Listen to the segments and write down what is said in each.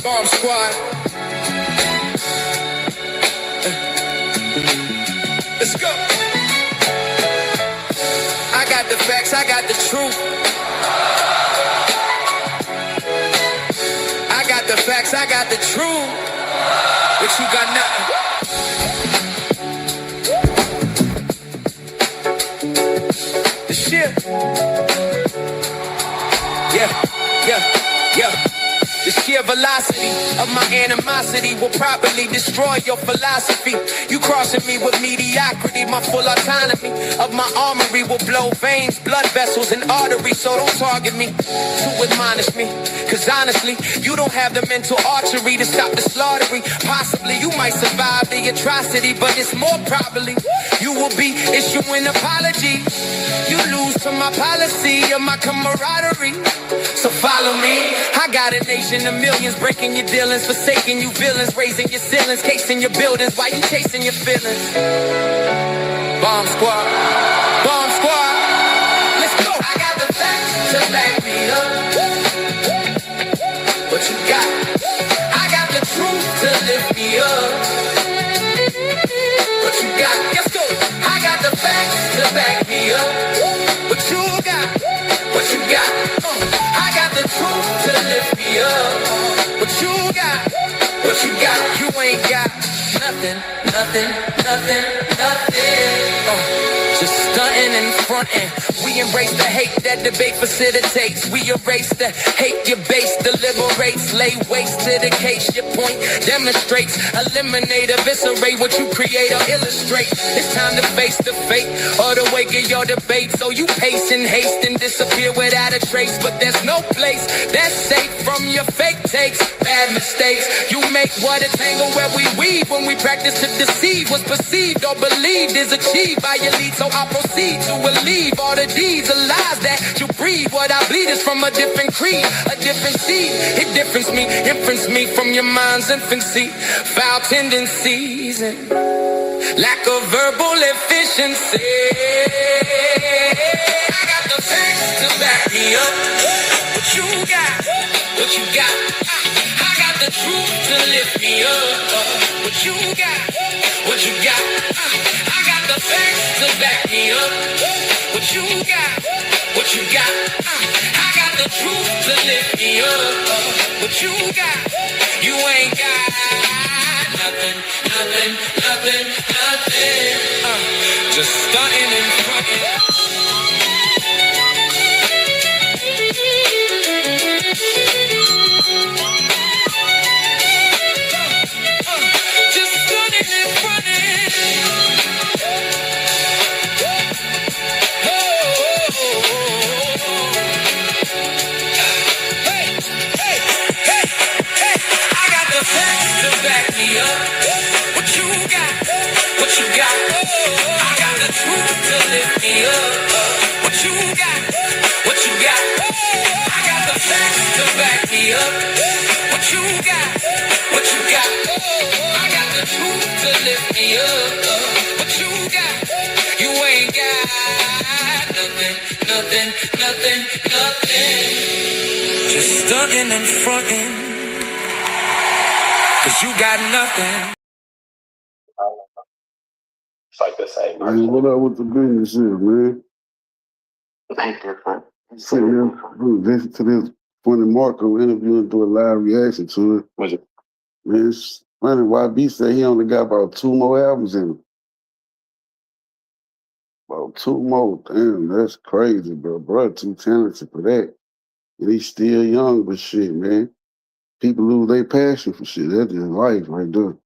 Bomb Squad. Let's go. I got the facts, I got the truth. I got the facts, I got the truth. But you got nothing. The shit. Yeah. The sheer velocity of my animosity will probably destroy your philosophy. You crossing me with mediocrity, my full autonomy of my armory will blow veins, blood vessels, and arteries. So don't target me to admonish me, cause honestly, you don't have the mental archery to stop the slaughtering. Possibly you might survive the atrocity, but it's more probably you will be issuing apologies. You lose to my policy or my camaraderie. So follow me. I got a nation of millions breaking your dealings, forsaking you villains, raising your ceilings, casing your buildings while you chasing your feelings. Bomb Squad. Bomb Squad. Let's go. I got the facts to back me up. What you got? I got the truth to lift me up. What you got? Let's go. I got the facts to back me up. What you got? What you got? I got the truth to lift me up. What you got? What you got? You ain't got nothing. Just stunting and fronting. We embrace the hate that debate facilitates. We erase the hate your base deliberates. Lay waste to the case your point demonstrates. Eliminate, eviscerate what you create or illustrate. It's time to face the fate or the wake of your debate. So you pace in haste and disappear without a trace. But there's no place that's safe from your fake takes. Bad mistakes. You make what a tangle where we weave when we practice to deceive. What's perceived or believed is achieved by your lead. So I proceed to relieve all the deeds of lies that you breathe. What I bleed is from a different creed, a different seed. It inference me from your mind's infancy. Foul tendencies and lack of verbal efficiency. I got the facts to back me up. What you got? What you got? I got the truth to lift me up. What you got? What you got? I got the facts to back me up. What you got? What you got? I got the truth to lift me up. What you got? You ain't got nothing. Just stunting and fronting. Nothing. Just stunting and fronting. Cause you got nothing. It's like the same. Man, what up with the business here, man? Ain't different. Listen to this funny Marco interview and do a live reaction to it. Was it? Man, it's funny. YB said he only got about 2 more albums in him. About 2 more. Damn, that's crazy, bro. Bro, too talented for that. And he's still young, but shit, man. People lose their passion for shit. That's just life right there.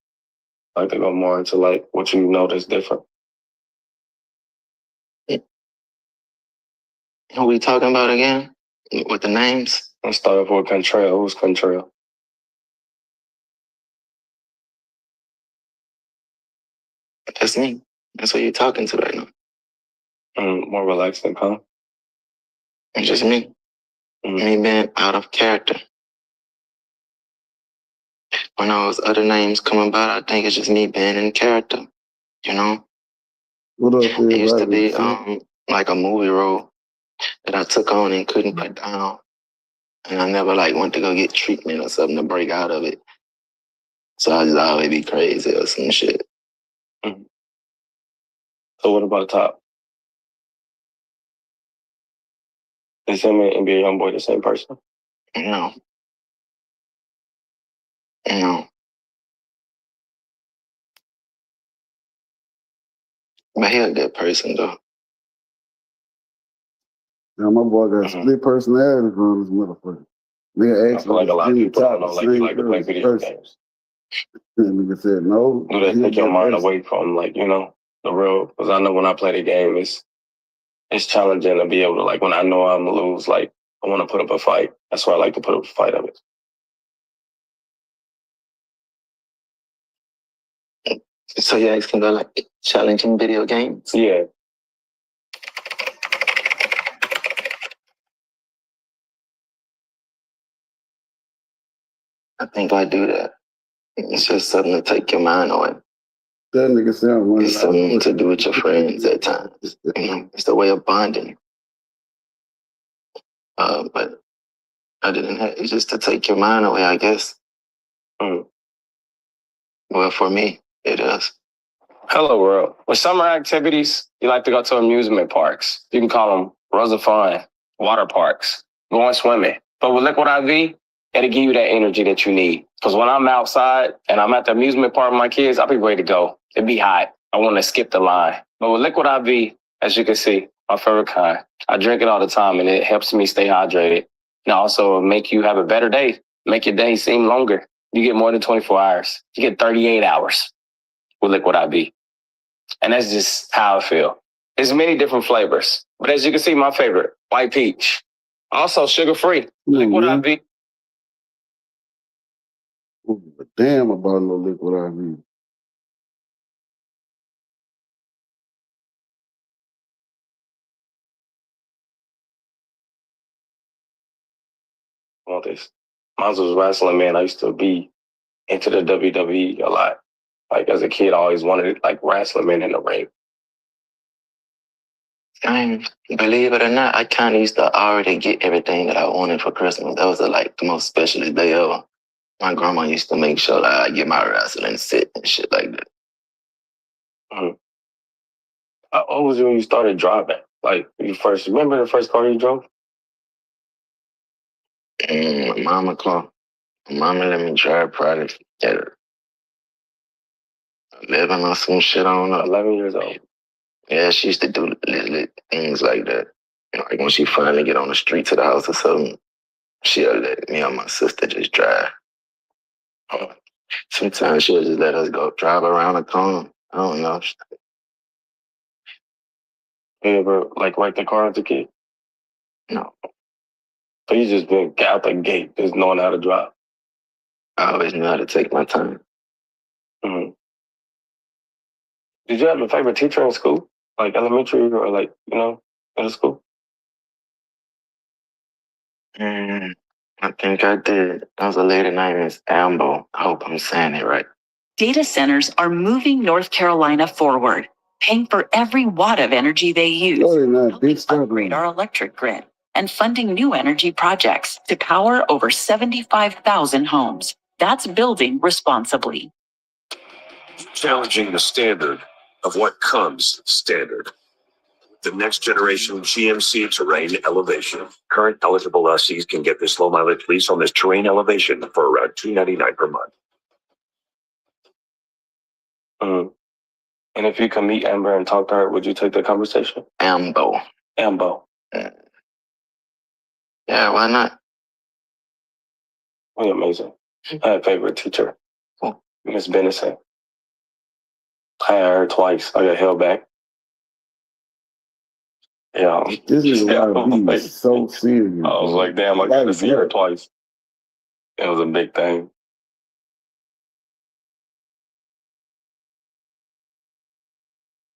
I like to go more into like what you know that's different. Who we talking about again? With the names? Let's start off with Contrail. Who's Contrail? That's me. That's who you're talking to right now. More relaxed and calm. It's just me. Me being out of character. When those other names come about, I think it's just me being in character. You know? What up, It used to be like a movie role. that I took on and couldn't put down. And I never like went to go get treatment or something to break out of it. So I just always be crazy or some shit. Mhm. So what about Top? Is him and NBA Youngboy the same person? No. No. But he a good person though. Now my boy got split personality from this motherfucker. Nigga I feel like a lot of people don't know, like, you like to play video games. Nigga said no. Do that take your mind away from, like, you know, the real? Because I know when I play the game, it's challenging to be able to, like, when I know I'm gonna lose, like, I want to put up a fight. That's why I like to put up a fight of it. So you guys can go like challenging video games? Yeah. I think I do that. It's just something to take your mind away. That nigga sound one. It's something to do with your friends at times. You know, it's a way of bonding. But other than that, it's just to take your mind away, I guess. Well, for me, it is. Hello, world. With summer activities, you like to go to amusement parks. You can call them Rose of Fun, water parks, going swimming. But with Liquid IV, it'll give you that energy that you need. Because when I'm outside and I'm at the amusement park with my kids, I'll be ready to go. It'd be hot. I want to skip the line. But with Liquid IV, as you can see, my favorite kind, I drink it all the time and it helps me stay hydrated. And also make you have a better day, make your day seem longer. You get more than 24 hours. You get 38 hours with Liquid IV. And that's just how I feel. There's many different flavors. But as you can see, my favorite, white peach. Also sugar-free. Liquid IV. Damn about no Liquid IV. I want this. Mine was wrestling, man. I used to be into the WWE a lot. Like as a kid, I always wanted it, like wrestling man in the ring. Believe it or not, I kind of used to already get everything that I wanted for Christmas. That was like the most specialist day ever. My grandma used to make sure that I get my wrestling set and shit like that. How old was you when you started driving? Like you first, remember the first car you drove? My mama car. My mama let me drive probably at 11 or some shit, I don't know. 11 years old. Yeah, she used to do little things like that. You know, like when she finally get on the street to the house or something, she'll let me or my sister just drive. Sometimes she'll just let us go drive around the corner. I don't know. You ever like wreck the car as a kid? No. So you just been out the gate, just knowing how to drive. I always knew how to take my time. Did you have a favorite teacher in school? Like elementary or like, you know, middle school? I think I did. That was a lady named Miss Ambo. I hope I'm saying it right. Data centers are moving North Carolina forward, paying for every watt of energy they use, helping upgrade our electric grid, and funding new energy projects to power over 75,000 homes. That's building responsibly. Challenging the standard of what comes standard. The next generation GMC Terrain Elevation. Current eligible lessees can get this low mileage lease on this Terrain Elevation for around $299 per month. And if you can meet Amber and talk to her, would you take the conversation? Ambo. Yeah, why not? Really amazing. I had a favorite teacher, Miss Benison. I had her twice. I got held back. Yeah. This is like, so serious. I was like, damn, I got to see her twice. It was a big thing.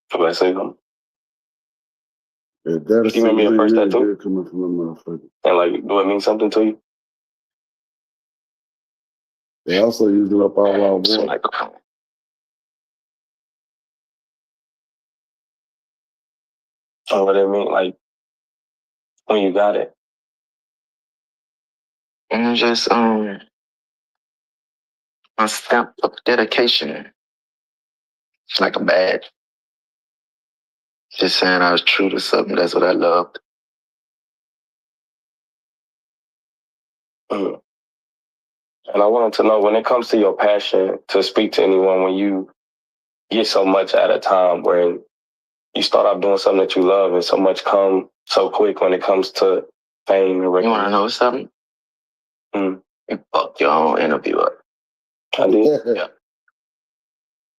Could I say something? Yeah, you remember your first tattoo? Coming from a motherfucker. And like, do it mean something to you? They also use it up all our boys. Oh, what I mean, like, when you got it? And it's just a stamp of dedication. It's like a badge. Just saying I was true to something. That's what I loved. Mm. And I wanted to know, when it comes to your passion to speak to anyone, when you get so much at a time where you start off doing something that you love and so much come so quick when it comes to fame and You recognition. want to know something? Mm. You fucked your own interview up. I did. Yeah.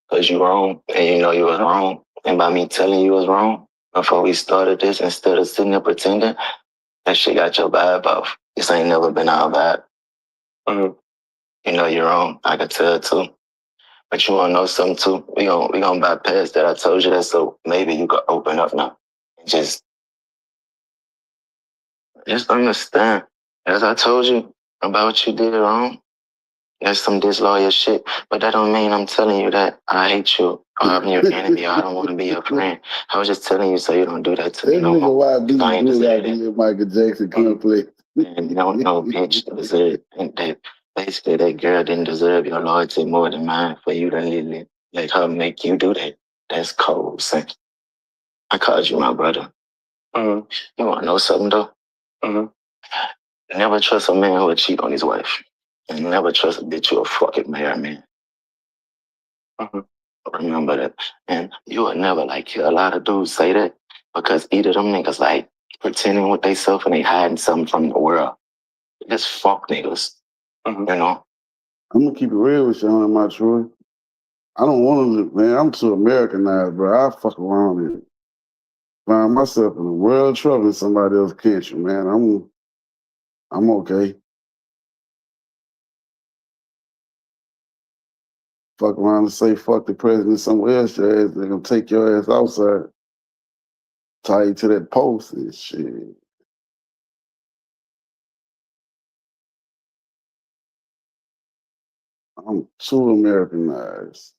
Because you wrong, and you know you was wrong. And by me telling you was wrong, before we started this, instead of sitting there pretending, that shit got your vibe off. This ain't never been our vibe. Mm. You know you're wrong. I could tell too. But you wanna know something too? We gonna bypass that. I told you that, so maybe you could open up now. Just understand. As I told you about what you did wrong, that's some disloyal shit. But that don't mean I'm telling you that I hate you or I'm your enemy or I don't want to be your friend. I was just telling you so you don't do that to me no nigga more. YB I ain't do deserve like it. Michael Jackson conflict. And you don't know, bitch, deserve and that basically that girl didn't deserve your loyalty more than mine for you to literally let her make you do that. That's cold, son. I called you my brother. Mm-hmm. You wanna know something though? Mm-hmm. Never trust a man who would cheat on his wife. And never trust a bitch who a fucking married man. Mm-hmm. Remember that. And you would never like hear a lot of dudes say that because either them niggas like pretending with themselves and they hiding something from the world. Just fuck niggas. Mm-hmm. You know? I'm gonna keep it real with you, on my Troy. I don't want to, man. I'm too Americanized, bro. I fuck around and find myself in a world of trouble in somebody else's country, man. I'm okay. Fuck around and say fuck the president somewhere else, your ass, they're gonna take your ass outside, tie you to that post and shit. I'm too Americanized.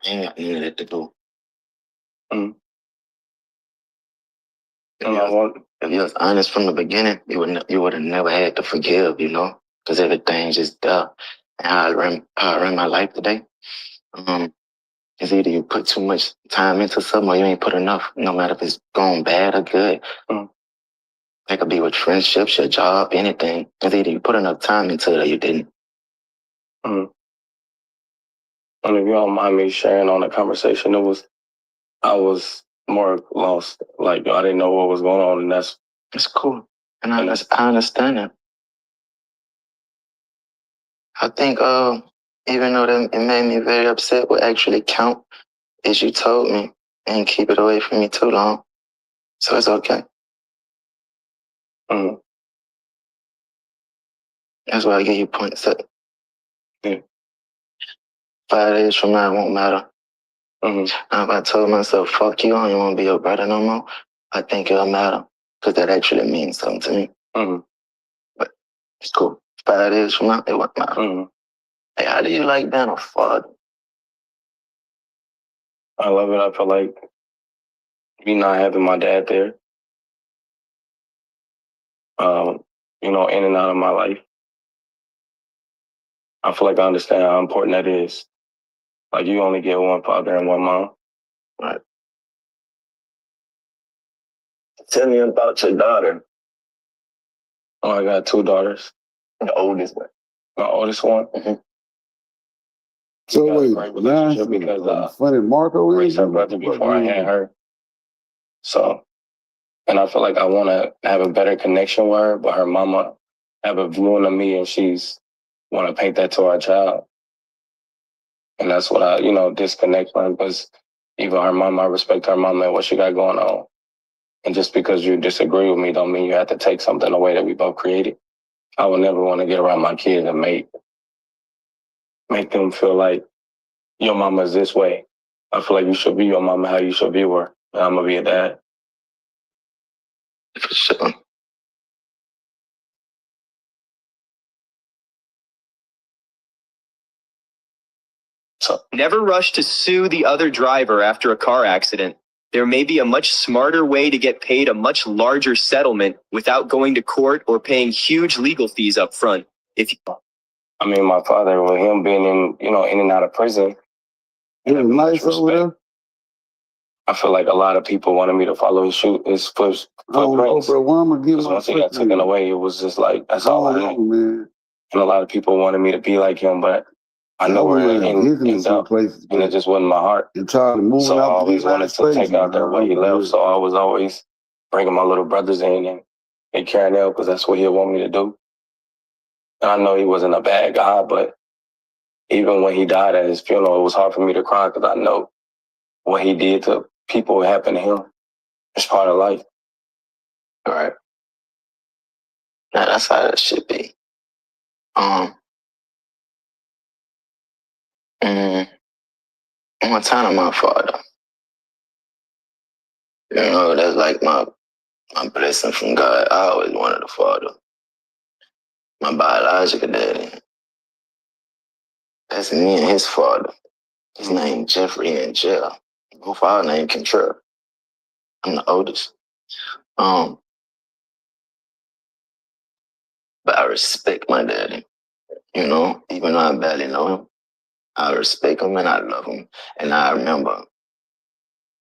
Ain't got none of that to do. Mm. If you was honest from the beginning, you would have never had to forgive, you know, because everything's just there. And how I run my life today, it's either you put too much time into something or you ain't put enough, no matter if it's going bad or good. Mm. It could be with friendships, your job, anything. It's either you put enough time into it or you didn't. Mm. And if you don't mind me sharing on the conversation, I was more lost. Like, I didn't know what was going on, and it's cool. And I understand it. I think, even though that it made me very upset, what actually count is you told me and keep it away from me too long. So it's okay. Mm. That's why I give you points up. Yeah. 5 days from now, it won't matter. Mm-hmm. Now, if I told myself, fuck you, I don't want to be your brother no more, I think it'll matter. Because that actually means something to me. Mm-hmm. But it's cool. 5 days from now, it won't matter. Mm-hmm. Hey, how do you like being a father? I love it. I feel like me not having my dad there, you know, in and out of my life, I feel like I understand how important that is. Like, you only get one father and one mom. Right. Tell me about your daughter. Oh, I got 2 daughters. The oldest one. My oldest one. Mm-hmm. So wait, because funny Marco raised her brother before I had her. So, and I feel like I want to have a better connection with her, but her mama have a view on me, and she's want to paint that to our child. And that's what I, disconnect from, because even her mama, I respect her mama and what she got going on. And just because you disagree with me don't mean you have to take something away that we both created. I would never want to get around my kids and make them feel like your mama is this way. I feel like you should be your mama how you should view her. And I'm going to be a dad. For sure. So never rush to sue the other driver after a car accident. There may be a much smarter way to get paid a much larger settlement without going to court or paying huge legal fees up front. I mean, my father, with him being in and out of prison, it was nice over there. I feel like a lot of people wanted me to follow his footprints. Because once he got taken away, it was just like, that's all I had. Man. And a lot of people wanted me to be like him, but I know where it ended up, and it just wasn't my heart. So I always wanted to take out there where he left, so I was always bringing my little brothers in and carrying out, because that's what he'd want me to do. And I know he wasn't a bad guy, but even when he died at his funeral, it was hard for me to cry, because I know what he did to people who happened to him. It's part of life. All right. Now that's how it should be. One time my father, that's like my blessing from God. I always wanted a father. My biological daddy, that's me and his father. His name Jeffrey in jail. My father named Kentrell. I'm the oldest. But I respect my daddy, even though I barely know him. I respect him and I love him. And I remember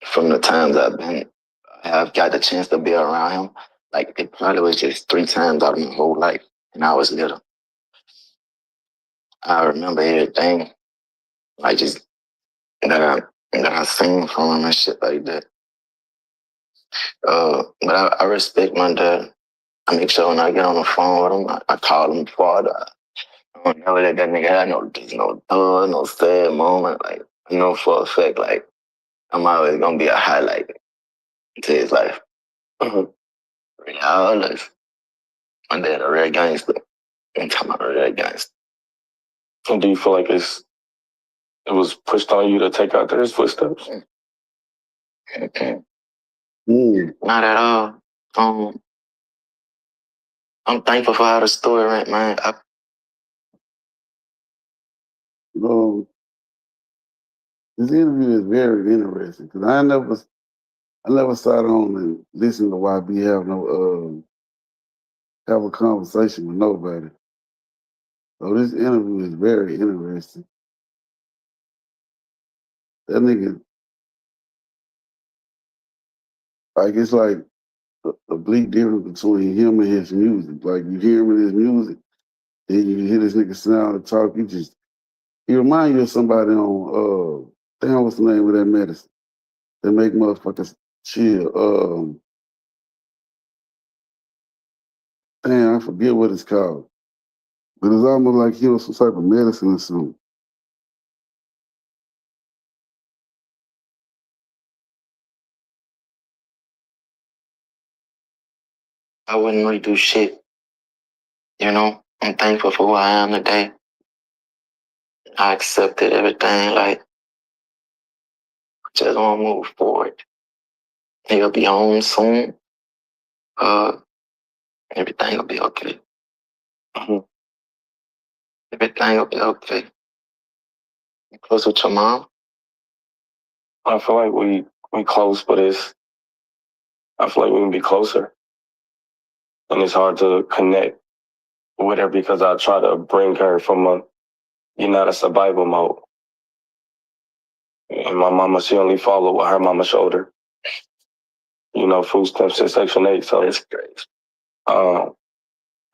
from the times I've got the chance to be around him, like it probably was just 3 times out of my whole life, and I was little. I remember everything, like just that I seen from him and shit like that. But I respect my dad. I make sure when I get on the phone with him, I call him father. I don't never let that nigga have no sad moment. Like, I know for a fact, like, I'm always gonna be a highlight to his life. Regardless. My dad a real gangster. I'm talking about a real gangster. And do you feel like it was pushed on you to take out his footsteps? Not at all. I'm thankful for how the story went, man. This interview is very interesting, because I never sat on and listened to YB have a conversation with nobody. So this interview is very interesting. That nigga, like, it's like a bleak difference between him and his music. Like, you hear him in his music, then you hear this nigga sound and talk, he remind you of somebody on, damn, what's the name of that medicine? They make motherfuckers chill. Damn, I forget what it's called. But it's almost like he was some type of medicine or something. I wouldn't redo shit. I'm thankful for who I am today. I accepted everything, like, just want to move forward. He'll be home soon. Everything will be okay. Everything will be okay. You close with your mom? I feel like we close, but I feel like we can be closer. And it's hard to connect with her because I try to bring her from a survival mode. And my mama, she only followed what her mama showed her. Food stamps and Section 8, so it's great. I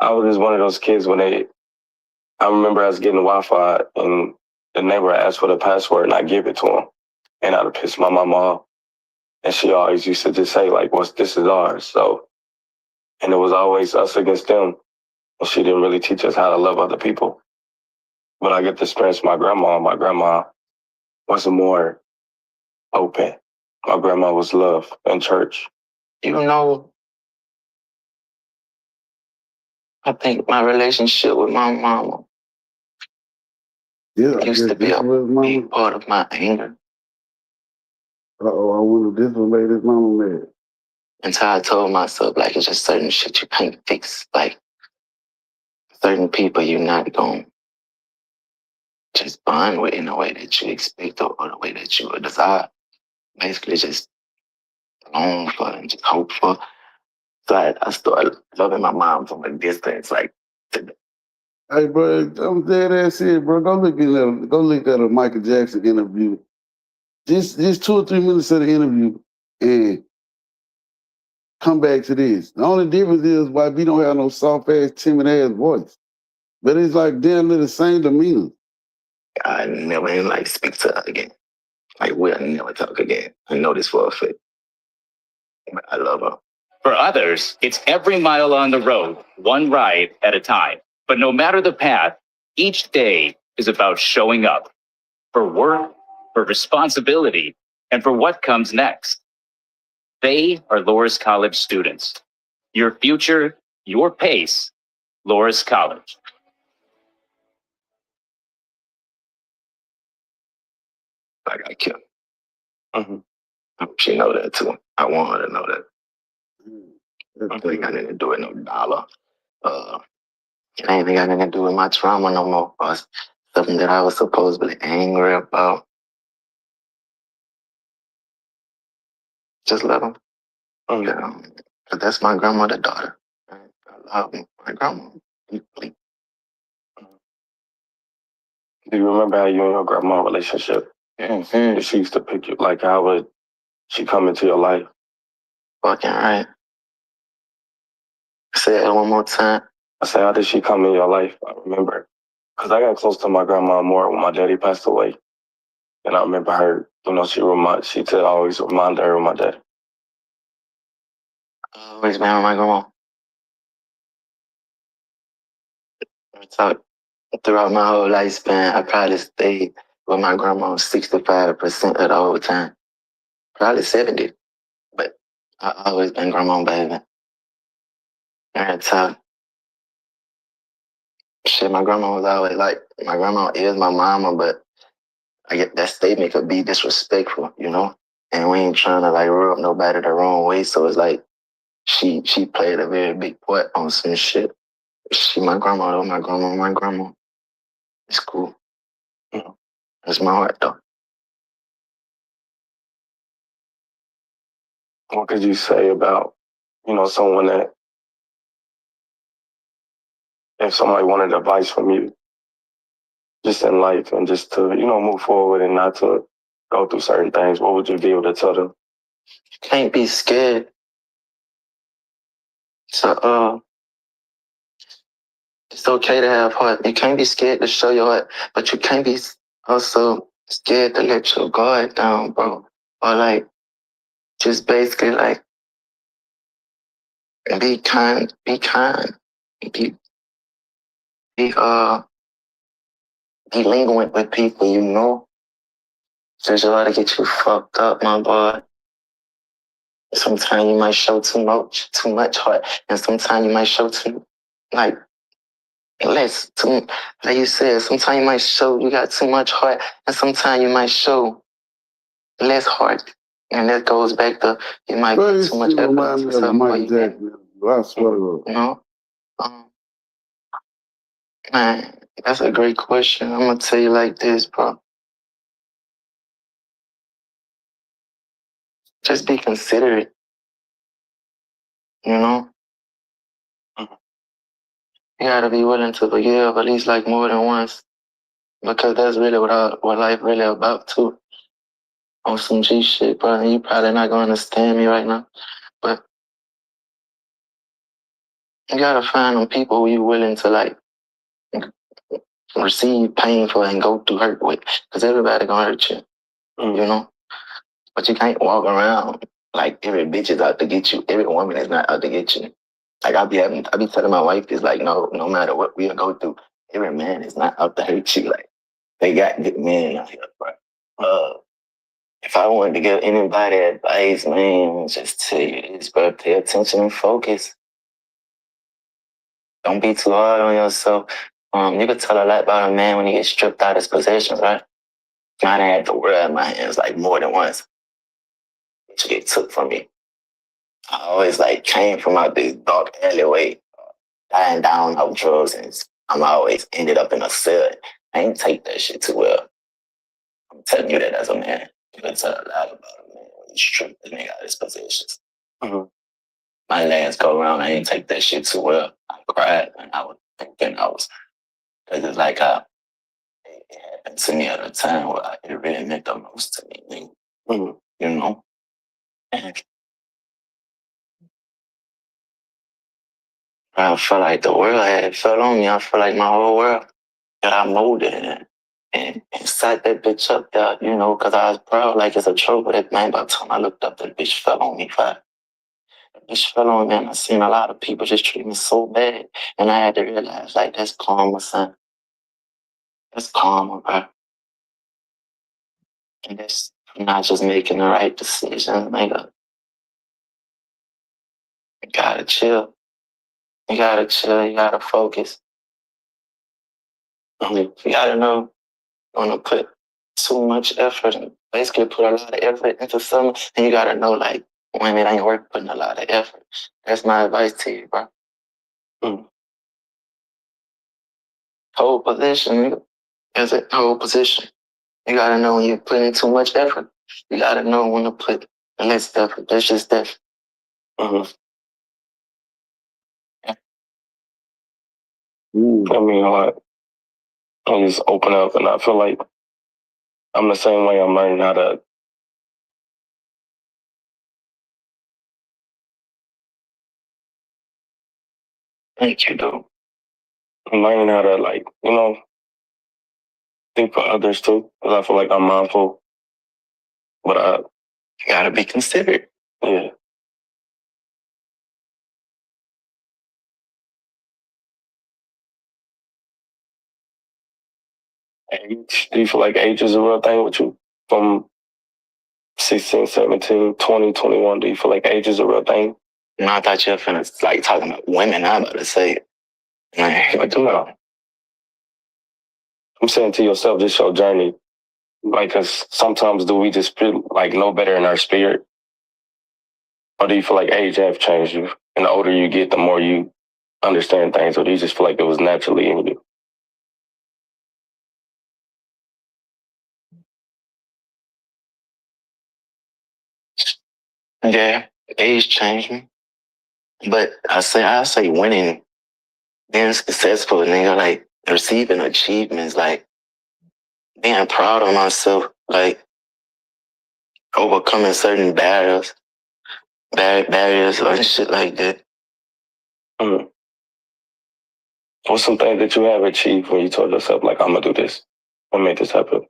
was just one of those kids I remember I was getting Wi-Fi and the neighbor asked for the password and I give it to him. And I'd have pissed my mama off. And she always used to just say, like, this is ours. So, and it was always us against them. And she didn't really teach us how to love other people. But I get to experience my grandma. My grandma was more open. My grandma was love in church. you know, I think my relationship with my mama used to be a big part of my anger. I wonder if this what made his mama mad. Until I told myself, like, it's just certain shit you can't fix. Like, certain people you're not going to just bond with in a way that you expect or the way that you would desire. Basically, just long for and just hope for. So I started loving my mom from a distance. Like, hey, bro, I'm dead ass here, bro. Go look at a Michael Jackson interview. Just 2 or 3 minutes of the interview and come back to this. The only difference is why we don't have no soft ass, timid ass voice. But it's like damn near the same demeanor. I never even like speak to her again. Like, we'll never talk again. I know this for a fact. But I love her. For others, it's every mile on the road, one ride at a time. But no matter the path, each day is about showing up for work, for responsibility, and for what comes next. They are Loras College students. Your future, your pace, Loras College. I got killed. She know that too. I want her to know that. It ain't got nothing to do with no dollar. It ain't even got nothing to do with my trauma no more. Or something that I was supposedly angry about. Just love them. Yeah. But that's my grandmother's daughter. I love my grandma deeply. Do you remember how you and your grandma relationship? Mm-hmm. She used to pick you, like, how would she come into your life? Fucking right. Say it one more time. I said, how did she come in your life? I remember. Because I got close to my grandma more when my daddy passed away. And I remember her, she said always remind her of my daddy. Always been with my grandma. So, throughout my whole lifespan, I probably stayed with my grandma 65% of the whole time. Probably 70. But I always been grandma baby. Every time. Shit, my grandma was always like, my grandma is my mama, but I get that statement could be disrespectful, you know? And we ain't trying to like rub nobody the wrong way. So it's like she played a very big part on some shit. She my grandma though, my grandma. It's cool. You know, it's my heart though. What could you say about, someone that, if somebody wanted advice from you, just in life and just to, move forward and not to go through certain things, what would you be able to tell them? You can't be scared. So, it's okay to have heart. You can't be scared to show your heart, but you can't be also scared to let your guard down, bro. Or like, just basically like, be kind, be lenient with people, you know. There's a lot to get you fucked up, my boy. Sometimes you might show too much heart, and sometimes you might show like you said, sometimes you might show you got too much heart, and sometimes you might show less heart. And that goes back to you might put too much effort into something. I swear to God. You know? Man, that's a great question. I'm gonna tell you like this, bro. Just be considerate. You know? You gotta be willing to forgive at least like more than once. Because that's really what life really about too. On some G shit, bro. And you probably not gonna understand me right now. But you gotta find them people who you willing to like receive pain for and go through hurt with. Because everybody gonna hurt you. You know? But you can't walk around like every bitch is out to get you. Every woman is not out to get you. Like I be telling my wife this, like, no matter what we'll go through, every man is not out to hurt you. Like they got good men out here, bro. if I wanted to give anybody advice, man, just tell you this, bro. Pay attention and focus. Don't be too hard on yourself. You could tell a lot about a man when he gets stripped out of his possessions, right? I done had the world in my hands like more than once. To get took from me. I always like came from out this dark alleyway, dying down of drugs, and I'm always ended up in a cell. I ain't take that shit too well. I'm telling you that as a man. You can tell a lot about a man when you strip the nigga out of his possessions. Mm-hmm. My last go around, I ain't take that shit too well. I cried and I was thinking cause it's like it happened to me at a time where it really meant the most to me. Mm-hmm. You know? And I felt like the world had fell on me. I felt like my whole world that I molded in and sat that bitch up there, you know, because I was proud like it's a trophy. That man, by the time I looked up, that bitch fell on me. That bitch fell on me, and I seen a lot of people just treat me so bad. And I had to realize, like, that's karma, son. That's karma, bro. And that's not just making the right decision, nigga. You gotta chill. You gotta chill. You gotta focus. You gotta know when to put too much effort and basically put a lot of effort into something, and you gotta know like when it ain't worth putting a lot of effort. That's my advice to you, bro. Hold position is a hold position. You gotta know when you're putting too much effort. You gotta know when to put less effort. That's just that. I mean, like, I just open up, and I feel like I'm the same way. I'm learning how to. Thank you, dude. I'm learning how to, like, you know, think for others too, because I feel like I'm mindful. But you gotta be considerate. Yeah. Age? Do you feel like age is a real thing with you? From 16, 17, 20, 21, do you feel like age is a real thing? No, I thought you were finna like talking about women. I'm about to say, I do know. I'm saying to yourself, just your journey. Like, cause sometimes do we just feel like know better in our spirit? Or do you feel like age have changed you? And the older you get, the more you understand things, or do you just feel like it was naturally in you? Yeah, age changed me. But I say winning, being successful, nigga, like receiving achievements, like being proud of myself, like overcoming certain barriers or shit like that. What's some things that you have achieved when you told yourself, like, I'm gonna do this? What made this happen?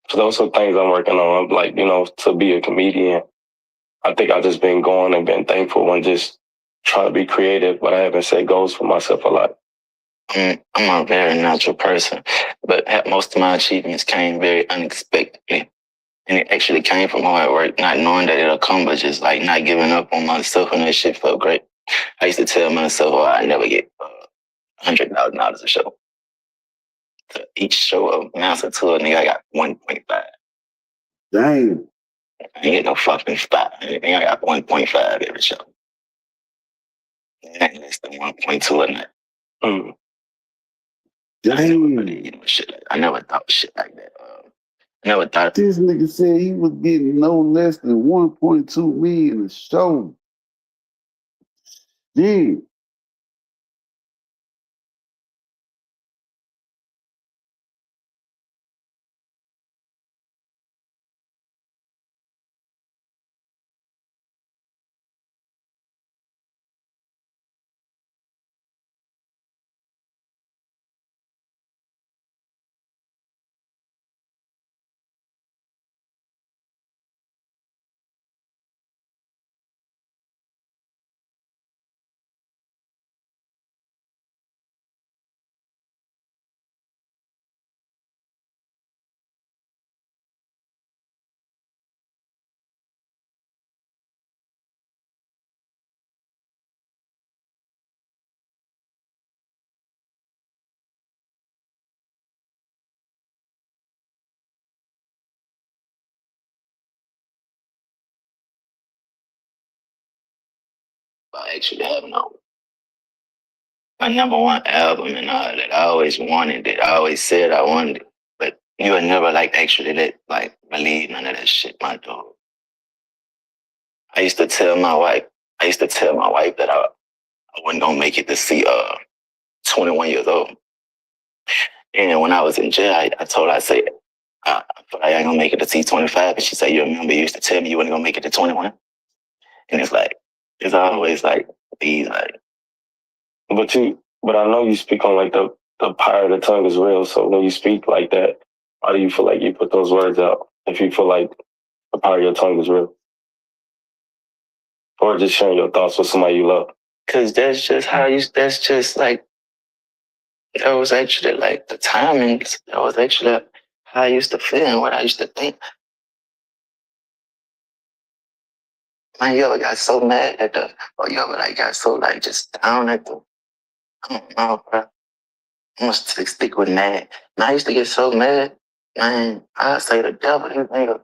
So those are things I'm working on. Like, you know, to be a comedian, I think I've just been going and been thankful and just trying to be creative, but I haven't set goals for myself a lot. I'm a very natural person, but most of my achievements came very unexpectedly. And it actually came from hard work, not knowing that it'll come, but just like not giving up on myself, and that shit felt great. I used to tell myself, oh, I never get $100,000 a show. So each show amounts to a nigga, I got 1.5. Damn. I ain't get no fucking spot. I got 1.5 every show. And less than 1.2 a night. Damn. You know, shit like, I never thought shit like that. I never thought. This nigga said he was getting no less than 1.2 million a show. Yeah. actually have my number one album and all that. I always wanted it. I always said I wanted it. But you would never like actually believe none of that shit, my dog. I used to tell my wife that I wasn't gonna make it to see 21 years old. And when I was in jail, I told her, I said, I ain't gonna make it to see 25. And she said, you remember you used to tell me you wasn't gonna make it to 21? And it's always like these like. But I know you speak on like the power of the tongue is real. So when you speak like that, how do you feel like you put those words out? If you feel like the power of your tongue is real, or just sharing your thoughts with somebody you love? Cause that's just that's just like, that was actually like the timing. That was actually how I used to feel and what I used to think. Man, you ever got so mad or you ever got so just down at I don't know, bro. I'm gonna stick with mad. And I used to get so mad, man. I say the devil, you nigga.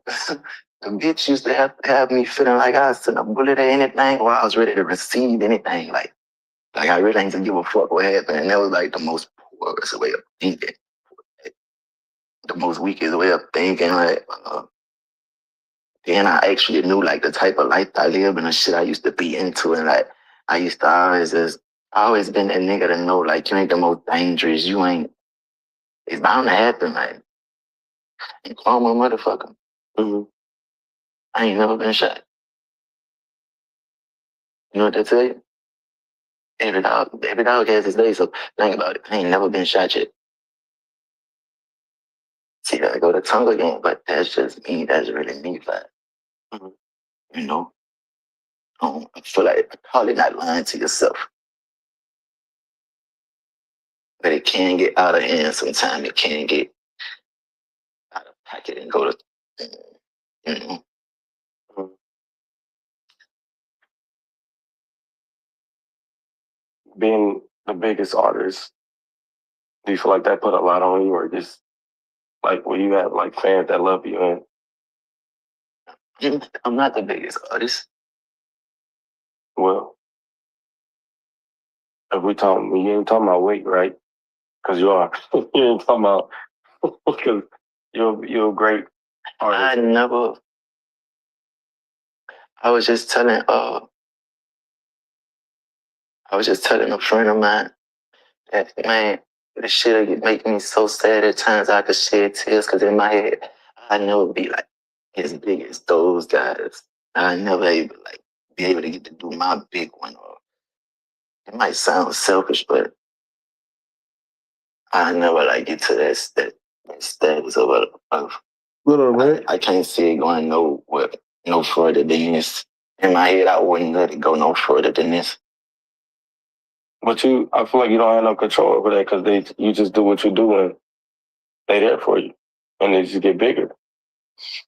The bitch used to have me feeling like I was sending a bullet at anything, or I was ready to receive anything. Like I really ain't to give a fuck what happened. And that was like the most poorest way of thinking. The most weakest way of thinking. Then I actually knew the type of life I live and the shit I used to be into. And I used to always been that nigga to know you ain't the most dangerous. You ain't, it's bound to happen, and call my motherfucker. Mm-hmm. I ain't never been shot. You know what they tell you? Every dog has his day, so think about it. I ain't never been shot yet. See, I go to tongue again, but that's just me. That's really me, you know? I feel like probably not lying to yourself. But it can get out of hand sometimes. It can get out of pocket and go to, you know? Being the biggest artist, do you feel like that put a lot on you, or just will you have fans that love you? And I'm not the biggest artist. Well, if you ain't talking about weight, right? Because you are. You ain't talking about because you're a great artist. I was just telling a friend of mine that, man, this shit make me so sad at times I could shed tears because in my head, I'd never be as big as those guys. I never be able to get to do my big one. Or it might sound selfish, but I never get to that status of I can't see it going no further than this. In my head, I wouldn't let it go no further than this. But I feel like you don't have no control over that because you just do what you do and they there for you, and they just get bigger.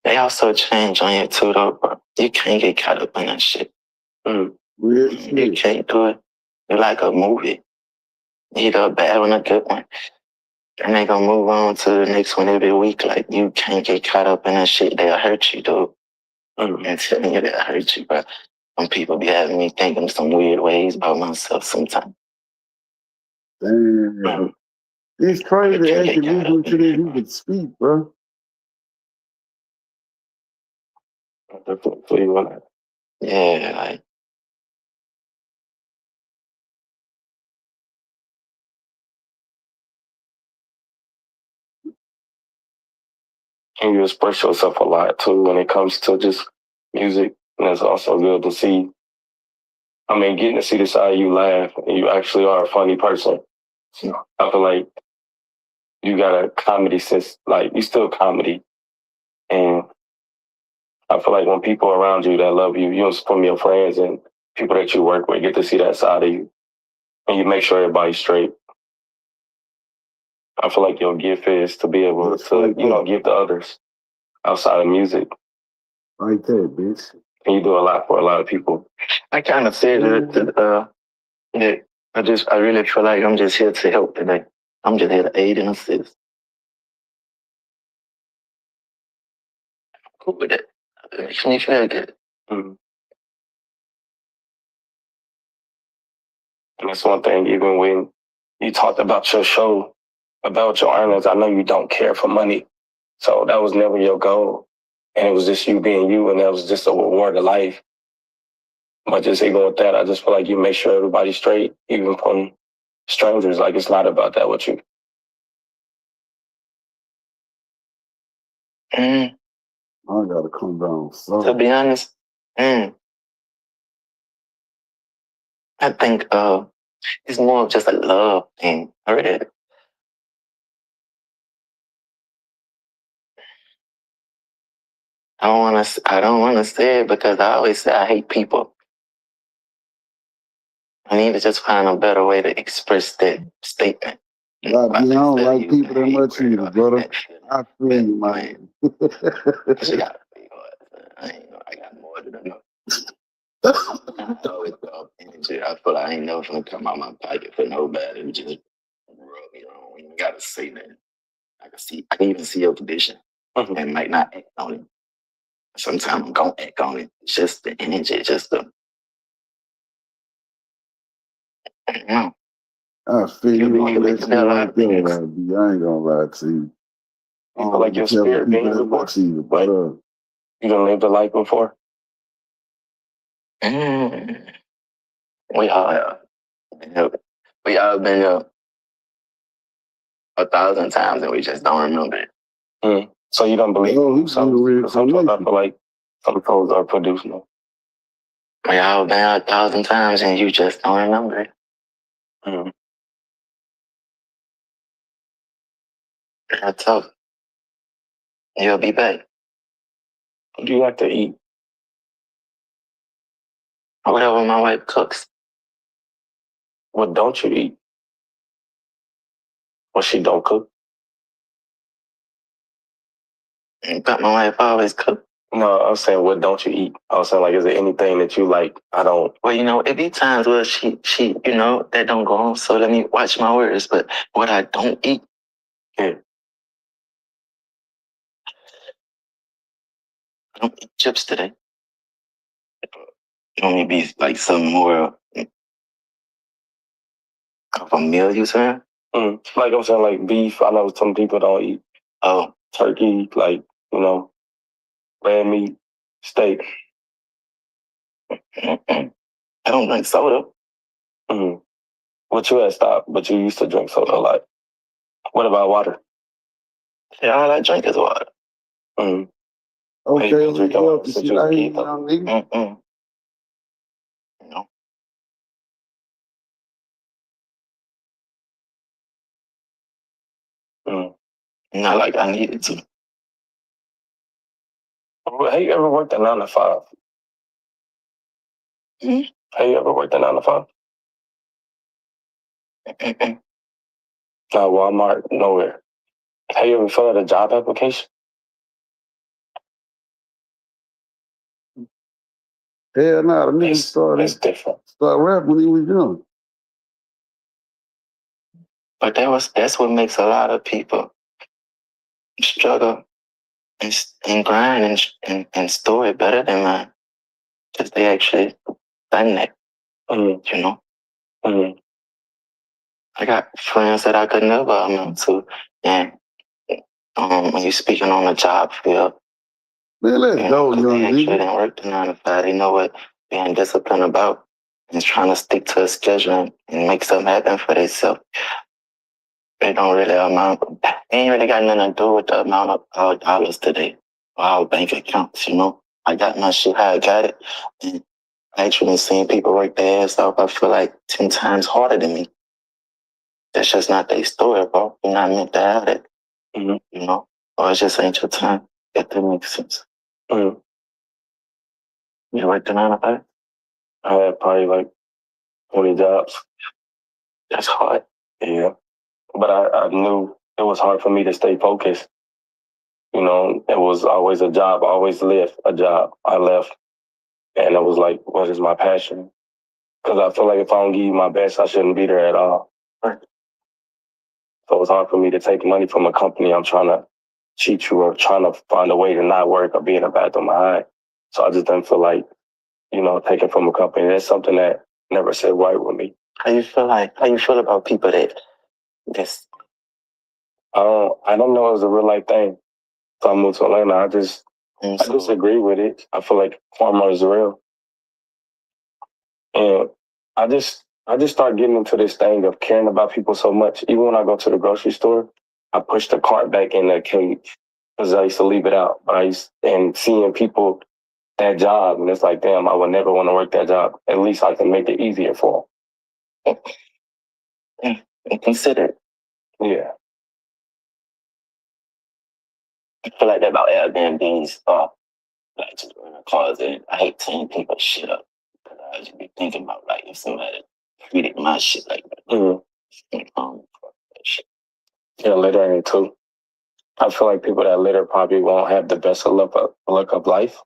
They also change on you too, though, bro. You can't get caught up in that shit. Mm. You can't do it. It's like a movie. Either a bad one or a good one. And they gonna move on to the next one every week. You can't get caught up in that shit. They'll hurt you, dude. And telling you they'll hurt you, bro. Some people be having me thinking some weird ways about myself sometimes. Damn. It's crazy actually listening to this. You can speak, bro. I definitely feel you on that. Yeah, And you express yourself a lot too when it comes to just music. And it's also good to see. I mean, getting to see the side you laugh and you actually are a funny person. I feel like you got a comedy sense, you still comedy. And I feel like when people around you that love you, from your friends and people that you work with, get to see that side of you. And you make sure everybody's straight. I feel like your gift is to be able to, give to others outside of music. Like that, bitch. And you do a lot for a lot of people. I kind of said that I really feel like I'm just here to help today. I'm just here to aid and assist. Cool with it. It makes me feel good. Mm-hmm. And that's one thing, even when you talked about your show, about your earnings, I know you don't care for money. So that was never your goal. And it was just you being you, and that was just a reward of life. But just even with that, I just feel like you make sure everybody's straight, even from strangers. Like, it's not about that with you. Mm, I gotta come down. to So be honest, I think it's more of just a love thing. I really, I don't wanna say it because I always say I hate people. I need to just find a better way to express that statement. I don't like people that much either, brother. I feel you, man. She gotta be hard. I got more than enough. I always thought energy. I feel like I ain't never gonna come out my pocket for nobody. It just rub me wrong. You gotta say that. I can even see your condition and might not act on it. Sometimes I'm gonna act on it. It's just the energy, just the I don't know. I feel You you be on that making shit that right lot there, things. right, B. I ain't gonna lie to you. You feel like your spirit being that before? much either, brother. You done lived a life before? We all have. We all been up 1,000 times and we just don't remember it. So you don't believe Oh, in he's doing sometimes I reincarnation. feel like some souls are produced now. We all been out 1,000 times and you just don't remember it. That's tough. You'll be back. What do you like to eat? Whatever my wife cooks. What don't you eat? What she don't cook? But my wife always cook. No, I'm saying, what don't you eat? I was saying, like, is there anything that you like? I don't. Well, it be times where she, that don't go on. So let me watch my words. But what I don't eat, Yeah. I don't eat chips today. You want me to be like some more of a meal, you saying? Like I'm saying, like beef. I know some people don't eat. Oh, turkey, like, red meat, steak. I don't drink soda. But you had stopped, but you used to drink soda a lot. What about water? Yeah, all I drink is water. Okay, you drink well, water since you was a kid, though? Not like I needed to. Have you ever worked a 9 to 5? Have you ever worked a 9 to 5? No, Walmart, nowhere. Have you ever filled out a job application? Hell no, the nigga It's different. Start rapping when he was young. But that's what makes a lot of people struggle and grind and story better than mine. Because they actually done that. I got friends that I could never amount to. And when you're speaking on the job field, man, let's go, young young they actually nigga. didn't work the 9 to 5. They know what being disciplined about and trying to stick to a schedule and make something happen for themselves. They don't really amount. It ain't really got nothing to do with the amount of our dollars today, or our bank accounts. I got my shit how I got it, and I actually seen people work their ass off. I feel like 10 times harder than me. That's just not their story, bro. You're not meant to have it. Or it just ain't your time. If that makes sense. You worked the 9 to 5? I had probably like 20 jobs. That's hard. Yeah. But I knew it was hard for me to stay focused. It was always a job, always left a job. I left. And it was like, what is my passion? Because I feel like if I don't give you my best, I shouldn't be there at all. Right. So it was hard for me to take money from a company I'm trying to cheat you or trying to find a way to not work or be in the bathroom behind. So I just didn't feel like, taking from a company. That's something that never sit right with me. How you feel like? How you feel about people that just? I don't know if it's a real life thing. So I moved to Atlanta. I just agree with it. I feel like karma is real, and I just start getting into this thing of caring about people so much. Even when I go to the grocery store, I push the cart back in the cage because I used to leave it out. But and seeing people that job, and it's like, damn, I would never want to work that job. At least I can make it easier for them. And consider. Yeah. I feel like that about Airbnbs. Like just in a closet. I hate tearing people shit up. Cause I just be thinking about like if somebody treated my shit like that. Shit. Yeah, littering too. I feel like people that litter probably won't have the best look of life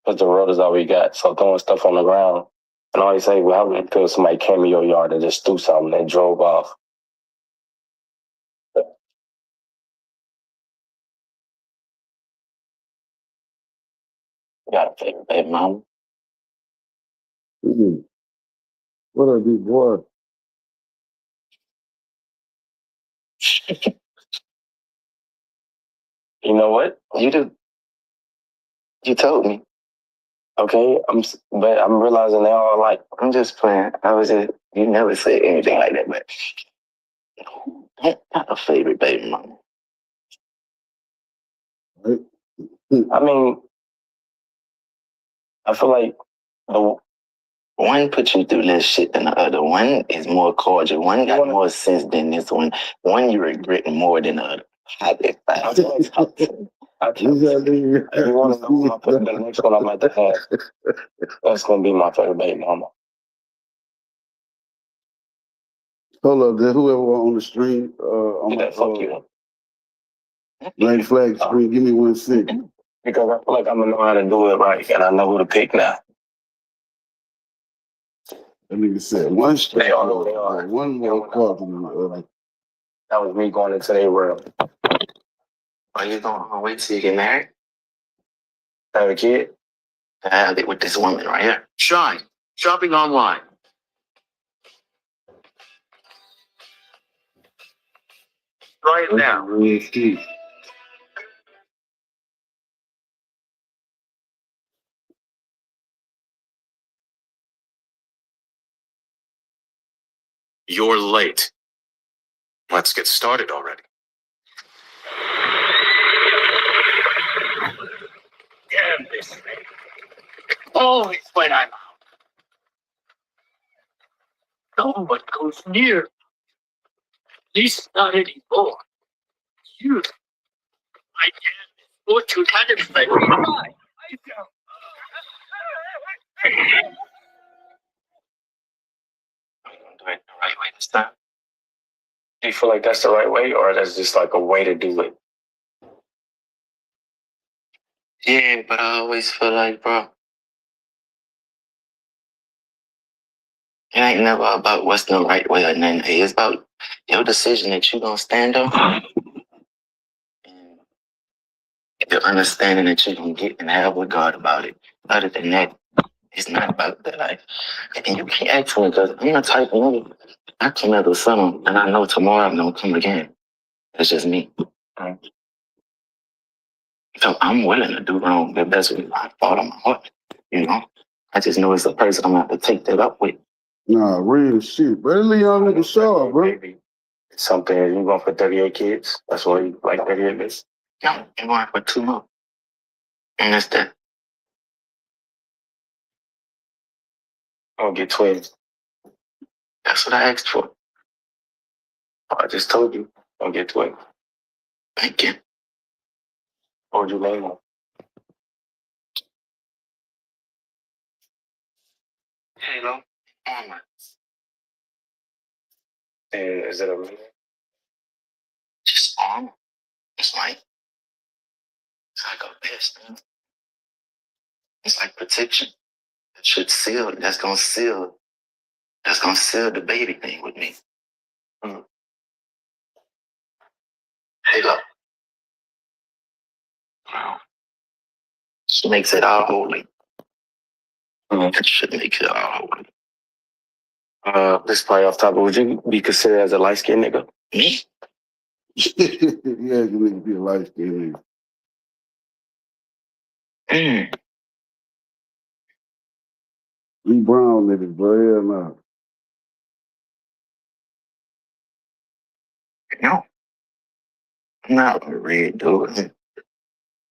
because the road is all we got. So throwing stuff on the ground, and all you say, well, how would it feel if somebody came in your yard and just threw something and drove off? You got a favorite baby mama? What a big boy. You know what? You do. You told me. Okay, but I'm realizing they all like. I'm just playing. You never said anything like that, but not a favorite baby mama. Right? I mean, I feel like the one put you through less shit than the other. One is more cordial. One got more sense than this one. One you regret more than the other. You want to know the next one I'm at the have? That's gonna be my favorite baby mama. Hold up, there. Whoever on the stream, on my Black Flag stream, give me 1 second. Because I feel like I'm gonna know how to do it right, and I know who to pick now. That nigga said one stream. They are. One more quality than the other. That was me going into their world. Are you gonna wait till you get married? Have a kid? I have it with this woman right here. Shine. Shopping online. Right now. You're late. Let's get started already. Damn this thing. Always when I'm out. No one goes near. At least not anymore. You. I damn misfortune had it for me. Are you gonna do it the right way this time? Do you feel like that's the right way, or that's just like a way to do it? Yeah, but I always feel like, bro, it ain't never about what's the right way or nothing. It's about your decision that you gonna stand on and the understanding that you gonna get and have with God about it. Other than that, it's not about that life. And you can't ask me because I'm the type of nigga. I come out of something and I know tomorrow I'm gonna come again. That's just me. So I'm willing to do wrong. That's what I thought on my heart. You know? I just know it's a person I'm gonna have to take that up with. Nah, real shit. But Leon with the show, bro. Something you going for 38 kids? That's what you like 38 is? No, you're going for 2 more. And that's that. I'll get twins. That's what I asked for. I just told you. I'll get twins. Thank you. What would you name them? Halo. Armor. And is it a man? Just armor. It's like a vest, man. It's like protection. It should seal. That's gonna seal the baby thing with me. Halo. Wow. She makes it all holy. It should make it all holy. This is probably off topic. Would you be considered as a light skinned nigga? Me? Yeah, you nigga be a light skinned nigga. We brown niggas, bro. Yeah, nah. No. I'm not a red dude.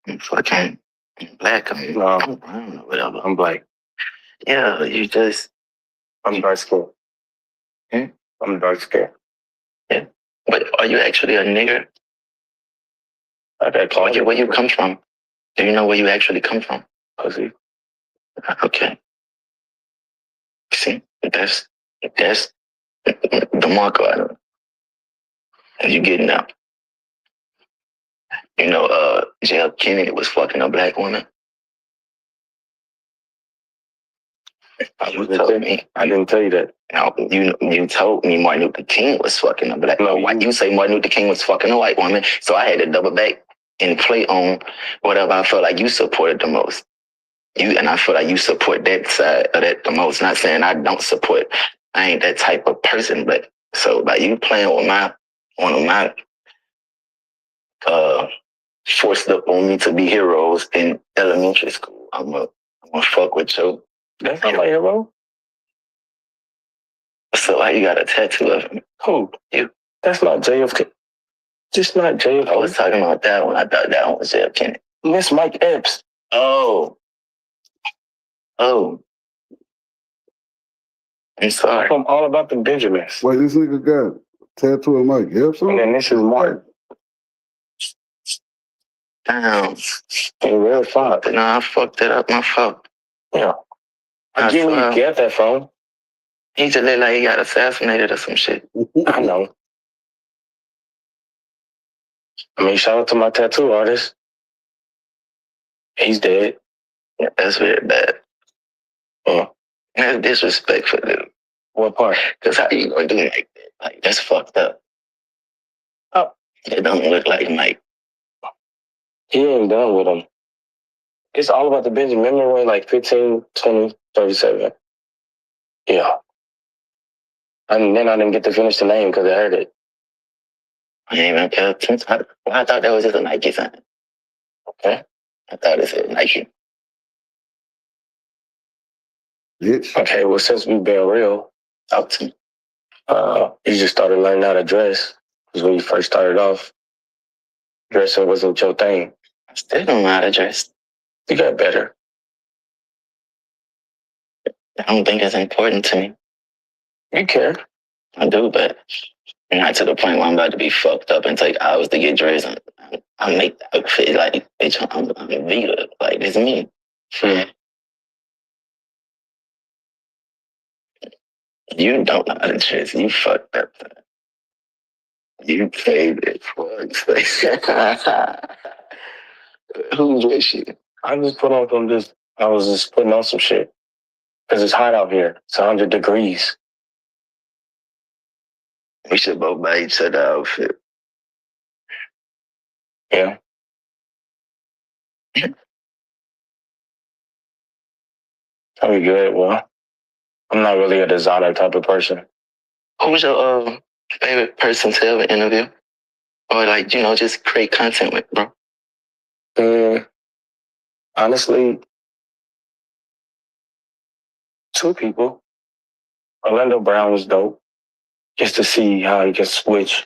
I'm fucking black. I'm brown or whatever. I'm black. Yeah, you just. I'm dark skinned. I'm dark skinned. Yeah. But are you actually a nigger? Okay, where you come from? Do you know where you actually come from? Pussy. Okay. See, that's the marker item. And you getting out. You know, JF Kennedy was fucking a black woman. You told me. I didn't tell you that. No, you told me Martin Luther King was fucking a black woman. You say Martin Luther King was fucking a white woman, so I had to double back and play on whatever I felt like you supported the most. And I feel like you support that side of that the most. Not saying I don't support. I ain't that type of person, but so by you playing with one of my forced up on me to be heroes in elementary school, I'm gonna fuck with you. That's not my hero. So why you got a tattoo of him? Who? You. That's not JFK. Just not JFK. I was talking about that one. I thought that one was JFK. Miss Mike Epps. Oh. I'm sorry. I'm all about the Benjamins. Wait, this nigga got a tattoo of Mike Epps on? And then this is Martin. Damn. In real fuck. No, I fucked it up. My fault. Yeah. I get where you get that from. He just looked like he got assassinated or some shit. I know. I mean, shout out to my tattoo artist. He's dead. Yeah, that's very bad. Yeah. That's disrespectful, dude. What part? Because how you gonna do it like that? Like, that's fucked up. Oh. It don't look like Mike. He ain't done with him. It's all about the Benjamin. Remember when like 15, 20, 37? Yeah. And then I didn't get to finish the name because I heard it. I ain't even pay attention. I thought that was just a Nike sign. Okay. I thought it said Nike. Bitch. Okay, well, since we've been real, Talk to me. you just started learning how to dress. Because when you first started off, dressing wasn't your thing. I still don't know how to dress. You got better. I don't think it's important to me. You care. I do, but not to the point where I'm about to be fucked up and take hours to get dressed. I make the outfit like, bitch, I'm Vita. Like, it's me. You don't know how to dress. You fucked up. You paid it for it. Who dressed you? I just put on some just, I was just putting on some shit. Because it's hot out here. It's 100 degrees. We should both buy each other outfit. Yeah. That'd be good. Well, I'm not really a designer type of person. Who's your favorite person to ever interview? Or like, you know, just create content with, bro? Honestly, 2 people. Orlando Brown was dope. Just to see how he can switch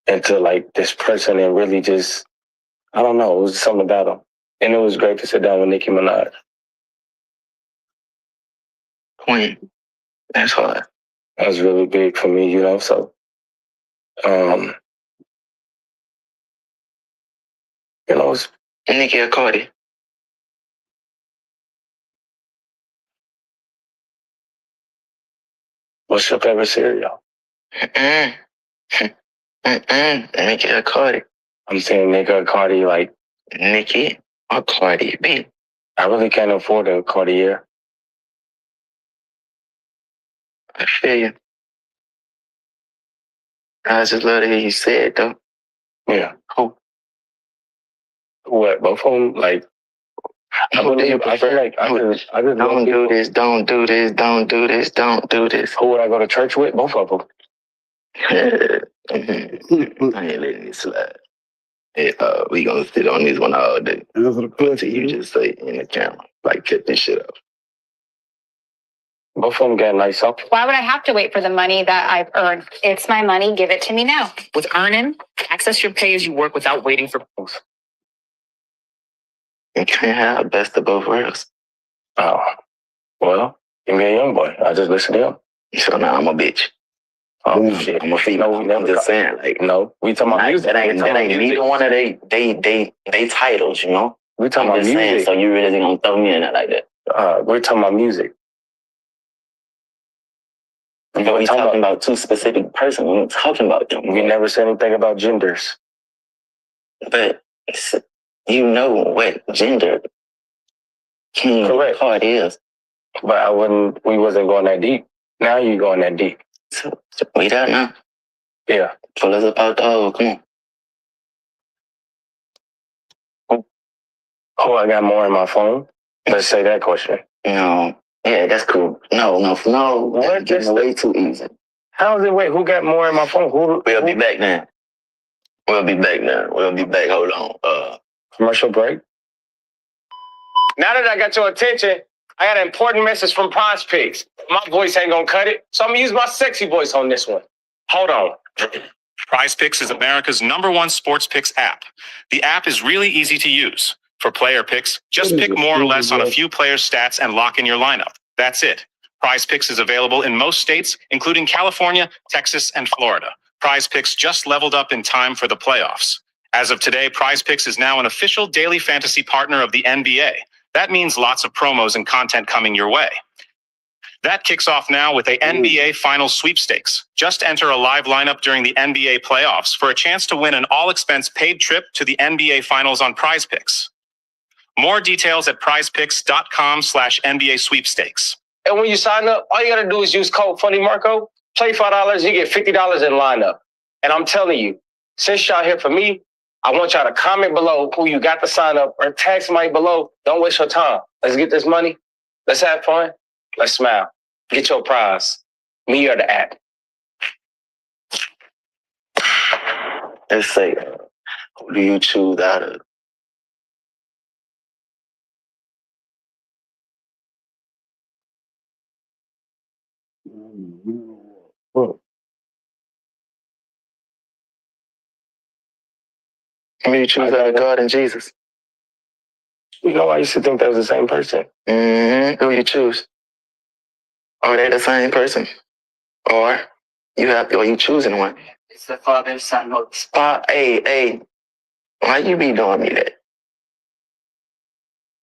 into like this person and really just, I don't know, it was something about him. And it was great to sit down with Nicki Minaj. Queen. That's hard. That was really big for me, you know, so. You know, it's Nicki or Cardi? What's your favorite cereal? Nicki or Cardi? I'm saying Nicki or Cardi, like. Nicki or Cardi B? I really can't afford a Cartier. I feel you. I just love to hear you say it, though. Yeah. Who? What, both of them? Like, I feel like I just don't do this, don't do this, don't do this, don't do this. Who would I go to church with? Both of them. I ain't letting this slide. Hey, we gonna sit on this one all day. Answer the question. You just say in the camera, like, cut this shit off. Both of them got nice up. Why would I have to wait for the money that I've earned? It's my money. Give it to me now. With Earnin, access your pay as you work without waiting for proof. You can't have best of both worlds. Oh, well, give me a young boy. I just listen to him. So now I'm a bitch. Oh shit! I'm a female. No, I'm just saying, like, no. We talking about music. That ain't neither one of they titles, you know. We talking I'm about just music. saying, so you really gonna throw me in there like that? We're talking about music. But we talking about two specific persons. We're talking about them. We never said anything about genders. But you know what gender part is. But we wasn't going that deep. Now you going that deep. So we don't know. Yeah. Pull us about come on. Oh, I got more in my phone. Let's say that question. No. Yeah, that's cool. No. What? That's way too easy. How is it? Wait, who got more in my phone? We'll be back then. We'll be back. Hold on. Commercial break. Now that I got your attention, I got an important message from Prize Picks. My voice ain't gonna cut it, so I'm gonna use my sexy voice on this one. Hold on. Prize Picks is America's #1 sports picks app. The app is really easy to use. For player picks, just pick more or less on a few players' stats and lock in your lineup. That's it. Prize Picks is available in most states, including California, Texas, and Florida. Prize Picks just leveled up in time for the playoffs. As of today, Prize Picks is now an official daily fantasy partner of the NBA. That means lots of promos and content coming your way. That kicks off now with a NBA Finals sweepstakes. Just enter a live lineup during the NBA playoffs for a chance to win an all-expense paid trip to the NBA Finals on Prize Picks. More details at prizepicks.com/NBA sweepstakes. And when you sign up, all you gotta do is use code Funny Marco. Play $5, you get $50 in lineup. And I'm telling you, since y'all here for me, I want y'all to comment below who you got to sign up or tag somebody below. Don't waste your time. Let's get this money. Let's have fun. Let's smile. Get your prize. Me or the app. Let's say, who do you choose out of? Well, Who do you choose out of God and Jesus? You know, I used to think that was the same person. Who you choose? Are they the same person? Or you choosing one? It's the Father, Son, Holy Spirit. Hey, why you be doing me that?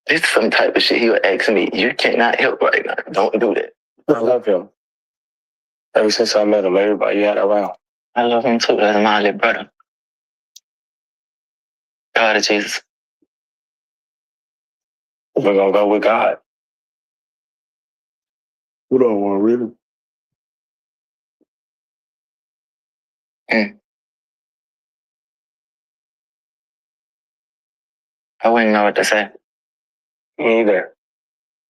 It's some type of shit he would ask me. You cannot help right now. Don't do that. I love him. Ever since I met him, everybody had around. I love him too. That's my little brother. God of Jesus. We're gonna go with God. who don't want to read it? I wouldn't know what to say. Me either.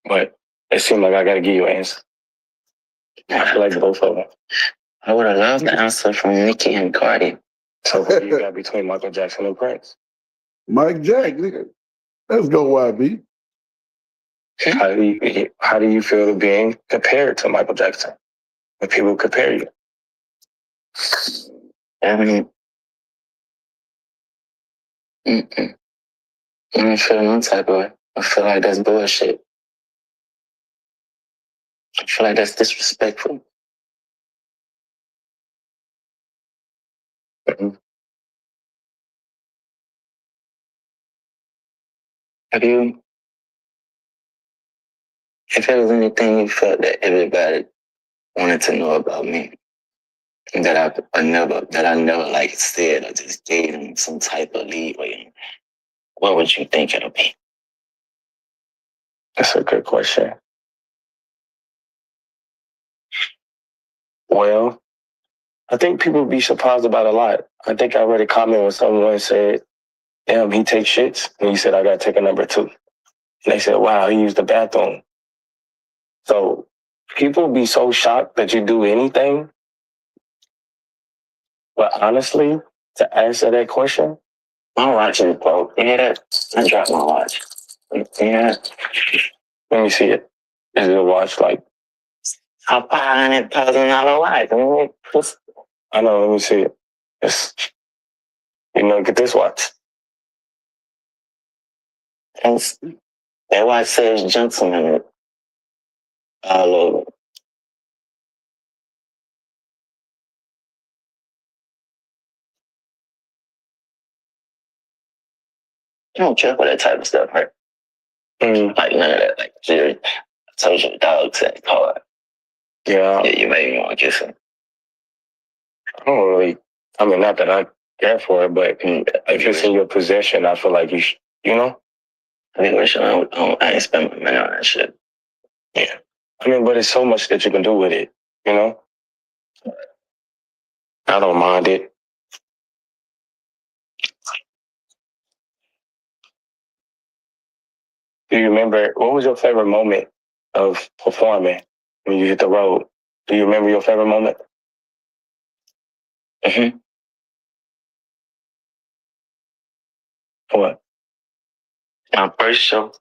But it seemed like I gotta give you an answer. I feel like both of them. I would have loved the answer from Nicki and Cardi. So who do you got between Michael Jackson and Prince? Mike Jack, nigga. Let's go, YB. How do you feel being compared to Michael Jackson? When people compare you? I mean, I don't feel no type of way. I feel like that's bullshit. I feel like that's disrespectful. If there was anything you felt that everybody wanted to know about me, that I never like said or just gave them some type of leeway, what would you think it'll be? That's a good question. Well, I think people be surprised about a lot. I think I read a comment when someone said, damn, he takes shits. And you said, I got to take a number 2. And they said, wow, he used the bathroom. So people be so shocked that you do anything. But honestly, to answer that question, my watch is broke. Yeah, that I dropped my watch. Yeah. Let me see it. Is it a watch like a $500,000 watch? I know, let me see it. It's, get this watch. And that watch says gentleman all over. You don't care for that type of stuff, right? Like none of that, like Jerry. I told you the dog said car. Yeah, you made me want to kiss him. I don't really, not that I care for it, but if it's in your possession, I feel like I ain't spend my money on that shit. Yeah. But it's so much that you can do with it, I don't mind it. Do you remember, what was your favorite moment of performing when you hit the road? Do you remember your favorite moment? Mm-hmm. What? My first show,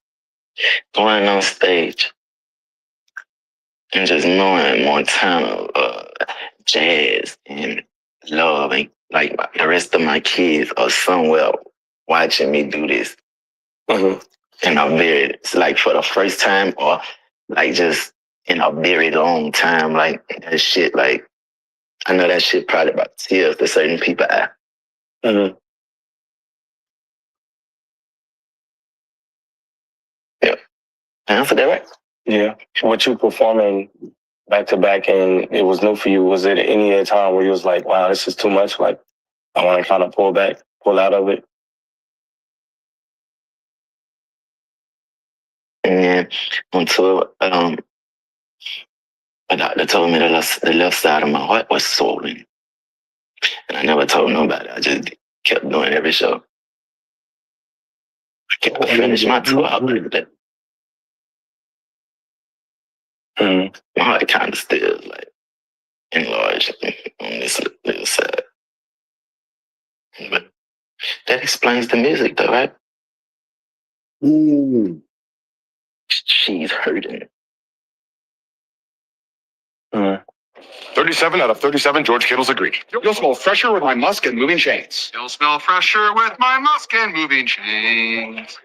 going on stage, and just knowing Montana, jazz, and love, and like the rest of my kids are somewhere watching me do this. Mm-hmm. And it's like for the first time, or like just in a very long time, like that shit, like I know that shit probably brought tears to certain people. Mm-hmm. Yeah. I answered that right? Yeah. What you performing back to back and it was new for you, was it any time where you was like, wow, this is too much? Like, I want to kind of pull out of it? And on tour, a doctor told me the left side of my heart was swollen. And I never told nobody. I just kept doing every show. I kept finishing my tour out like that. My heart kind of still like enlarged on this little side. But that explains the music though, right? She's hurting. 37 out of 37 George Kittles agree. You'll smell fresher with my musk and moving chains. You'll smell fresher with my musk and moving chains.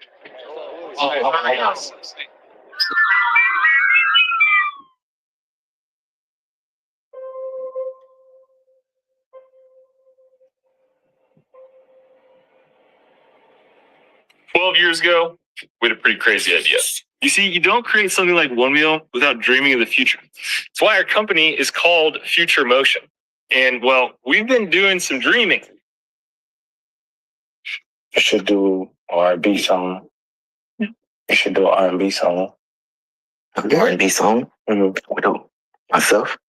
12 years ago, we had a pretty crazy idea. You see, you don't create something like One Wheel without dreaming of the future. That's why our company is called Future Motion. And well, we've been doing some dreaming. You should do R&B song. You should do an R&B song. An R&B song? Mm-hmm. With who? Myself?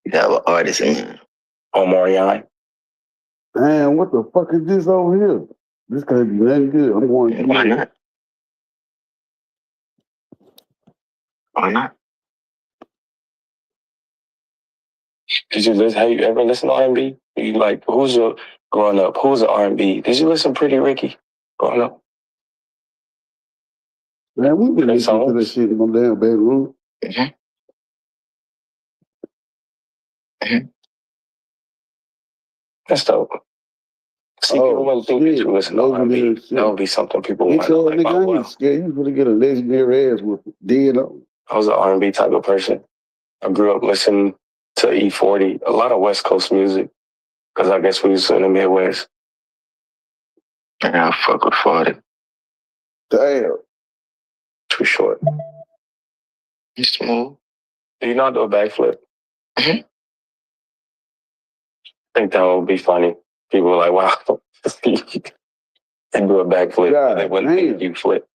You have an artist in there. Omarion. Man, what the fuck is this over here? This can't be nothing good. I'm going to Why not? Why not? Have you ever listened to R&B? You like, growing up, who's the R&B? Did you listen to Pretty Ricky growing up? Man, we've been listening to that shit in my damn bedroom. Mm-hmm. Mm-hmm. That's dope. See, people wouldn't think that you listen to R&B. That would be something people want to like. Nigga, I ain't scared. You gonna get a legendary ass with dead on. I was an R&B type of person. I grew up listening to E40, a lot of West Coast music, because I guess we was in the Midwest. Yeah, I fuck with 40. Damn. Too short. He's smooth. Do you not do a backflip? Mm-hmm. I think that would be funny. People are like, wow, and do a backflip. Yeah, they wouldn't think you flip.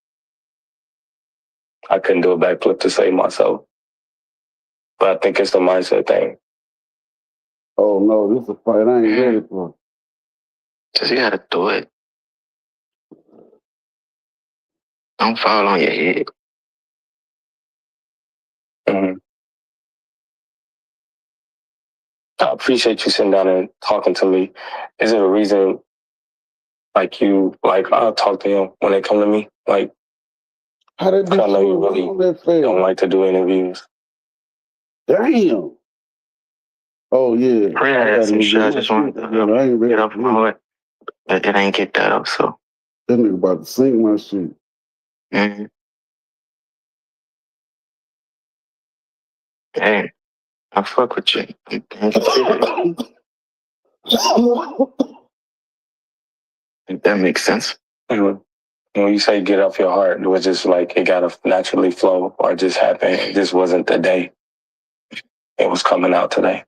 I couldn't do a backflip to save myself. But I think it's the mindset thing. Oh, no, this is a fight I ain't ready for. Just you gotta do it. Don't fall on your head. Mm-hmm. I appreciate you sitting down and talking to me. Is there a reason, like you, like I'll talk to him when they come to me? Like, how did I know you really don't like to do interviews. Damn. Oh yeah. Yeah, some shit. I just wanted to get off my heart. But it ain't get that up, so. That nigga about to sink my shit. Mm-hmm. Hey, I fuck with you. If that makes sense. Mm-hmm. When you say get off your heart, it was just like it gotta naturally flow or just happen. It just wasn't the day. It was coming out today.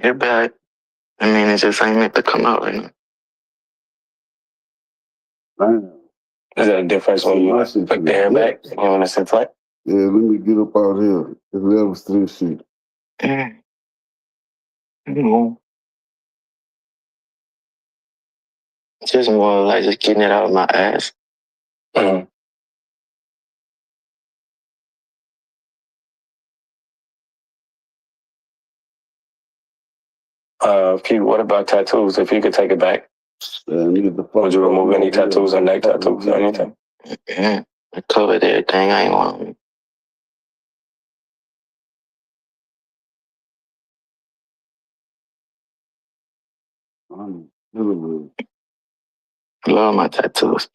You're bad. I mean, it just ain't meant to come out right now. Damn. Is there a difference when you put the hair back and you want to sit flat? Yeah, let me get up out here. It's level 3 shit. No. Just more like just getting it out of my ass. Mm-hmm. What about tattoos? If you could take it back, would you remove any tattoos or neck tattoos or anything? I covered everything. I ain't want me. I love my tattoos.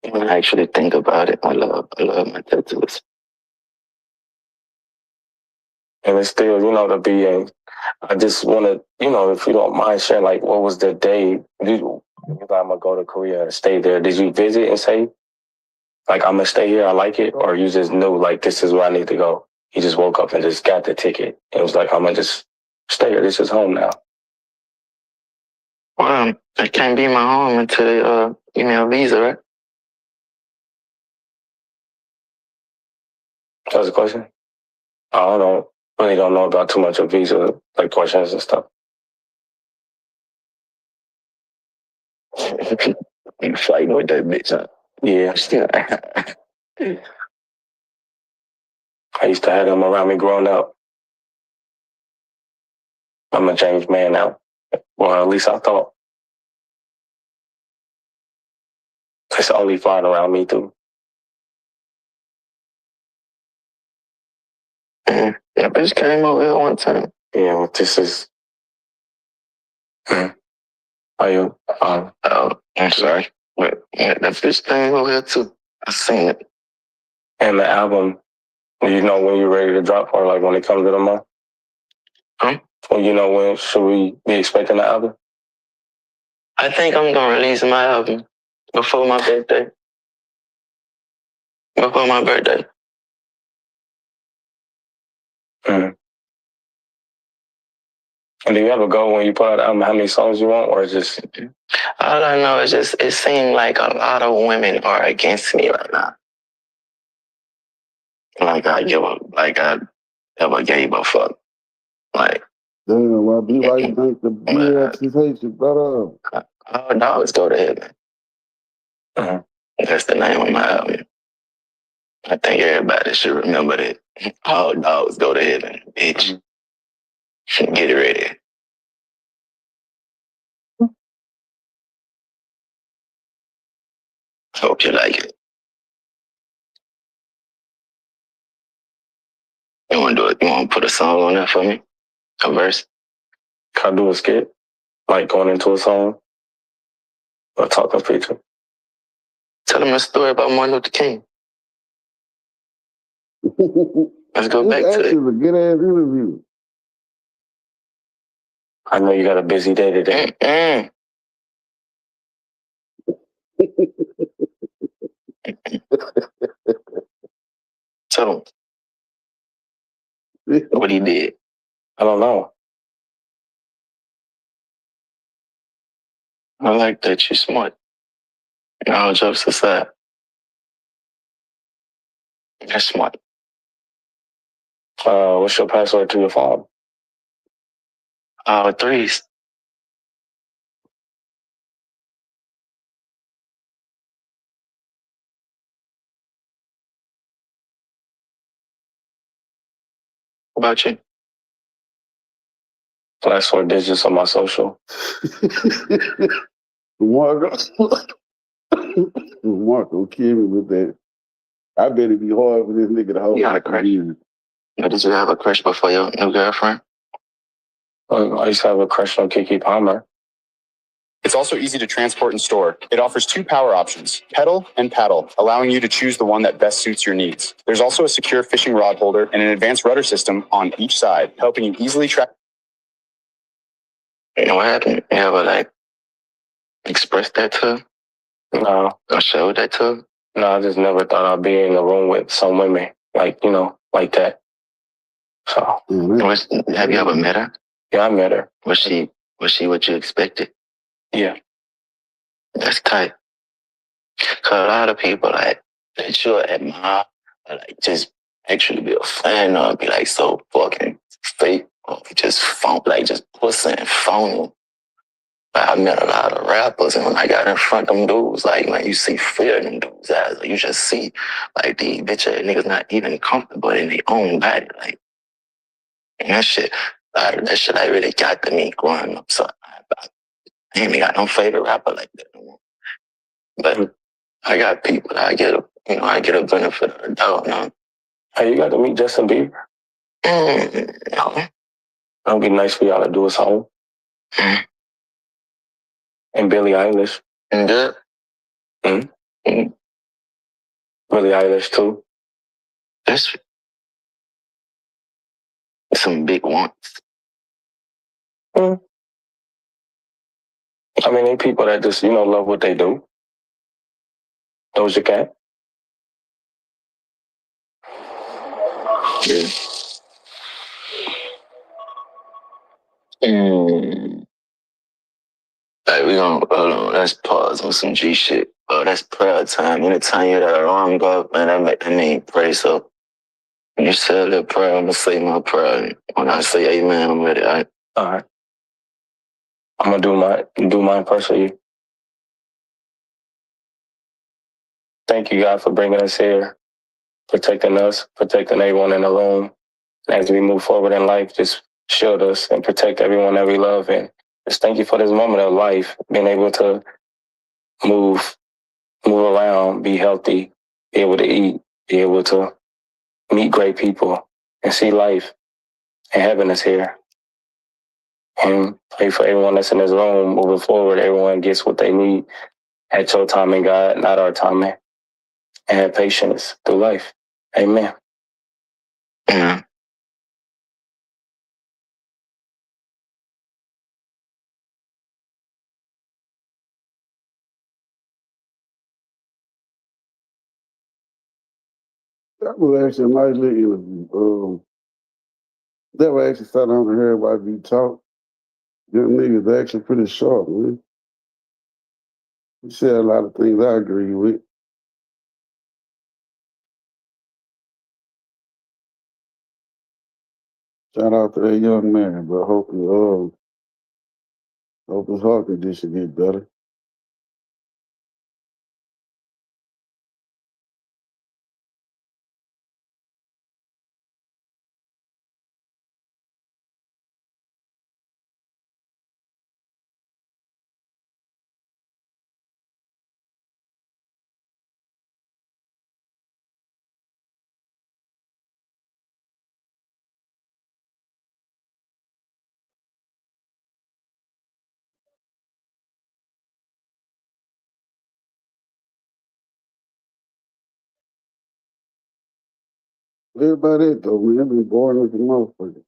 When I actually think about it, I love my tattoos. And it's still, to be a, I just want to, if you don't mind sharing, like, what was the day you I'm going to go to Korea and stay there? Did you visit and say, like, I'm going to stay here, I like it? Or you just knew, like, this is where I need to go? You just woke up and just got the ticket. It was like, I'm going to just stay here. This is home now. Well, it can't be my home until they give me a visa, right? That's the question? I really don't know about too much of visa, like, questions and stuff. You fighting with that bitch, huh? Yeah. I used to have them around me growing up. I'm a changed man now. Well, at least I thought. It's only flying around me, too. That bitch came over here one time. Yeah, well, this is... Are you? I'm sorry. But yeah, that bitch came over here, too. I seen it. And the album, you know when you're ready to drop, or like when it comes to the month? Huh? Well, when should we be expecting the album? I think I'm gonna release my album before my birthday. Before my birthday. And do you ever go when you put out the album how many songs you want, or just? All I know is just it seems like a lot of women are against me right now. Like I ever gave a fuck. Like. Damn, why you think the BLT hate you, brother? All dogs go to heaven. That's the name of my album. I think everybody should remember that. All dogs go to heaven, bitch. Get it ready. Hope you like it. You want to do it? You want to put a song on there for me? A verse? Can I do a skit? Like going into a song? Or talking feature? Tell them a story about Martin Luther King. Let's go back to it. A good ass interview. I know you got a busy day today. Tell him what he did. I don't know. I like that you're smart. All jokes aside. You're smart. What's your password to your phone? Threes. What about you? Last 4 digits on my social. Marco, Marco kill me with that. I bet it'd be hard for this nigga to hold You got a it. crush? Did you have a crush before your new girlfriend? I used to have a crush on Kiki Palmer. It's also easy to transport and store. It offers 2 power options, pedal and paddle, allowing you to choose the one that best suits your needs. There's also a secure fishing rod holder and an advanced rudder system on each side, helping you easily track. You know what happened? You ever like express that to her? No. Or show that to her? No, I just never thought I'd be in a room with some women, like, like that. So. Have you ever met her? Yeah, I met her. Was she what you expected? Yeah. That's tight. Cause a lot of people like that you admire, or like just actually be a fan of, be like so fucking fake, or just just pussy and phony. Like, I met a lot of rappers, and when I got in front of them dudes, like you see fear in them dudes' eyes. Like, you just see like these bitch ass niggas not even comfortable in their own body, like. And that shit like really got to me growing up. So I ain't even got no favorite rapper like that no more. But I got people that I get a benefit of the doubt now. Hey, you got to meet Justin Bieber? No. It'll be nice for y'all to do a song. And Billie Eilish. And good? Billie Eilish too. That's some big wants. I mean, they people that just, love what they do. Doja Cat. Yeah. Like, we gonna, hold on, let's pause on some G shit. That's prayer time. Anytime you that alarm go up, man, that mean pray. So when you say a little prayer, I'm gonna say my prayer. When I say amen, I'm ready. All right. I'm gonna do mine personally. Thank you, God, for bringing us here, protecting us, protecting everyone in the room. And as we move forward in life, just shield us and protect everyone that we love. And just thank you for this moment of life, being able to move around, be healthy, be able to eat, be able to meet great people and see life. And heaven is here. And pray for everyone that's in this room moving forward. Everyone gets what they need at your timing, God, not our timing. And have patience through life. Amen. Yeah. That was actually a nice little interview. That was actually sat down and heard everybody talk. Them niggas actually pretty sharp, man. He said a lot of things I agree with. Shout out to that young man, but hope his heart condition get better. That's about it, though, man. I've been boring with the motherfucker.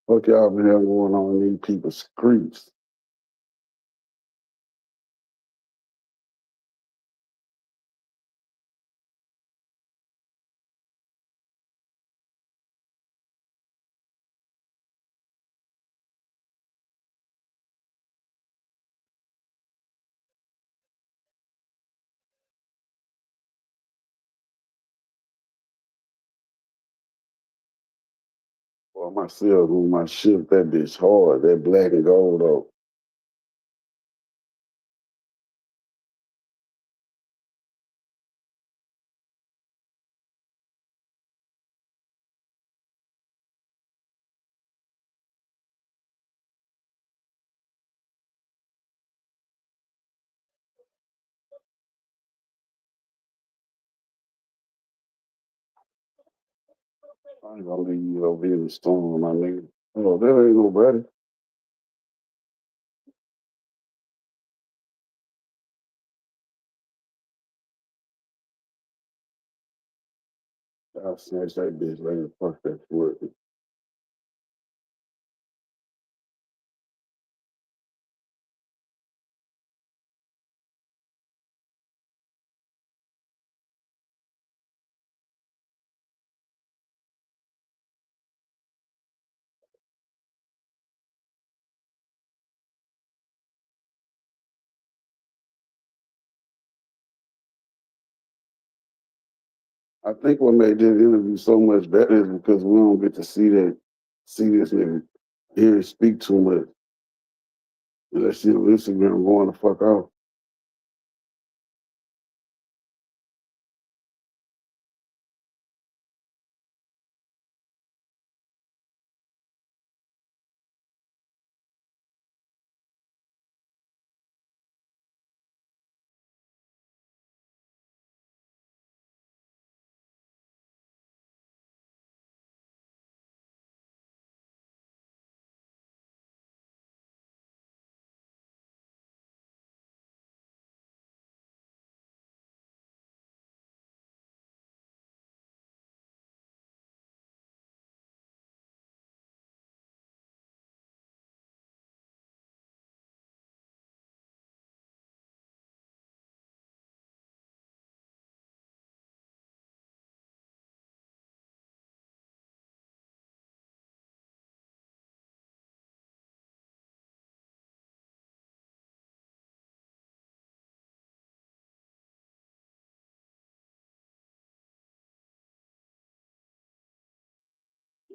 Fuck y'all been having going on in these people's streets. Boy, my cell room, my shit, that bitch hard. That black and gold though. I ain't gonna leave you over here in the storm, my nigga. Oh, that ain't nobody. I'll snatch that bitch later. Fuck that foot. I think what made this interview so much better is because we don't get to see this nigga hear him speak too much. Let's see on Instagram going the fuck off.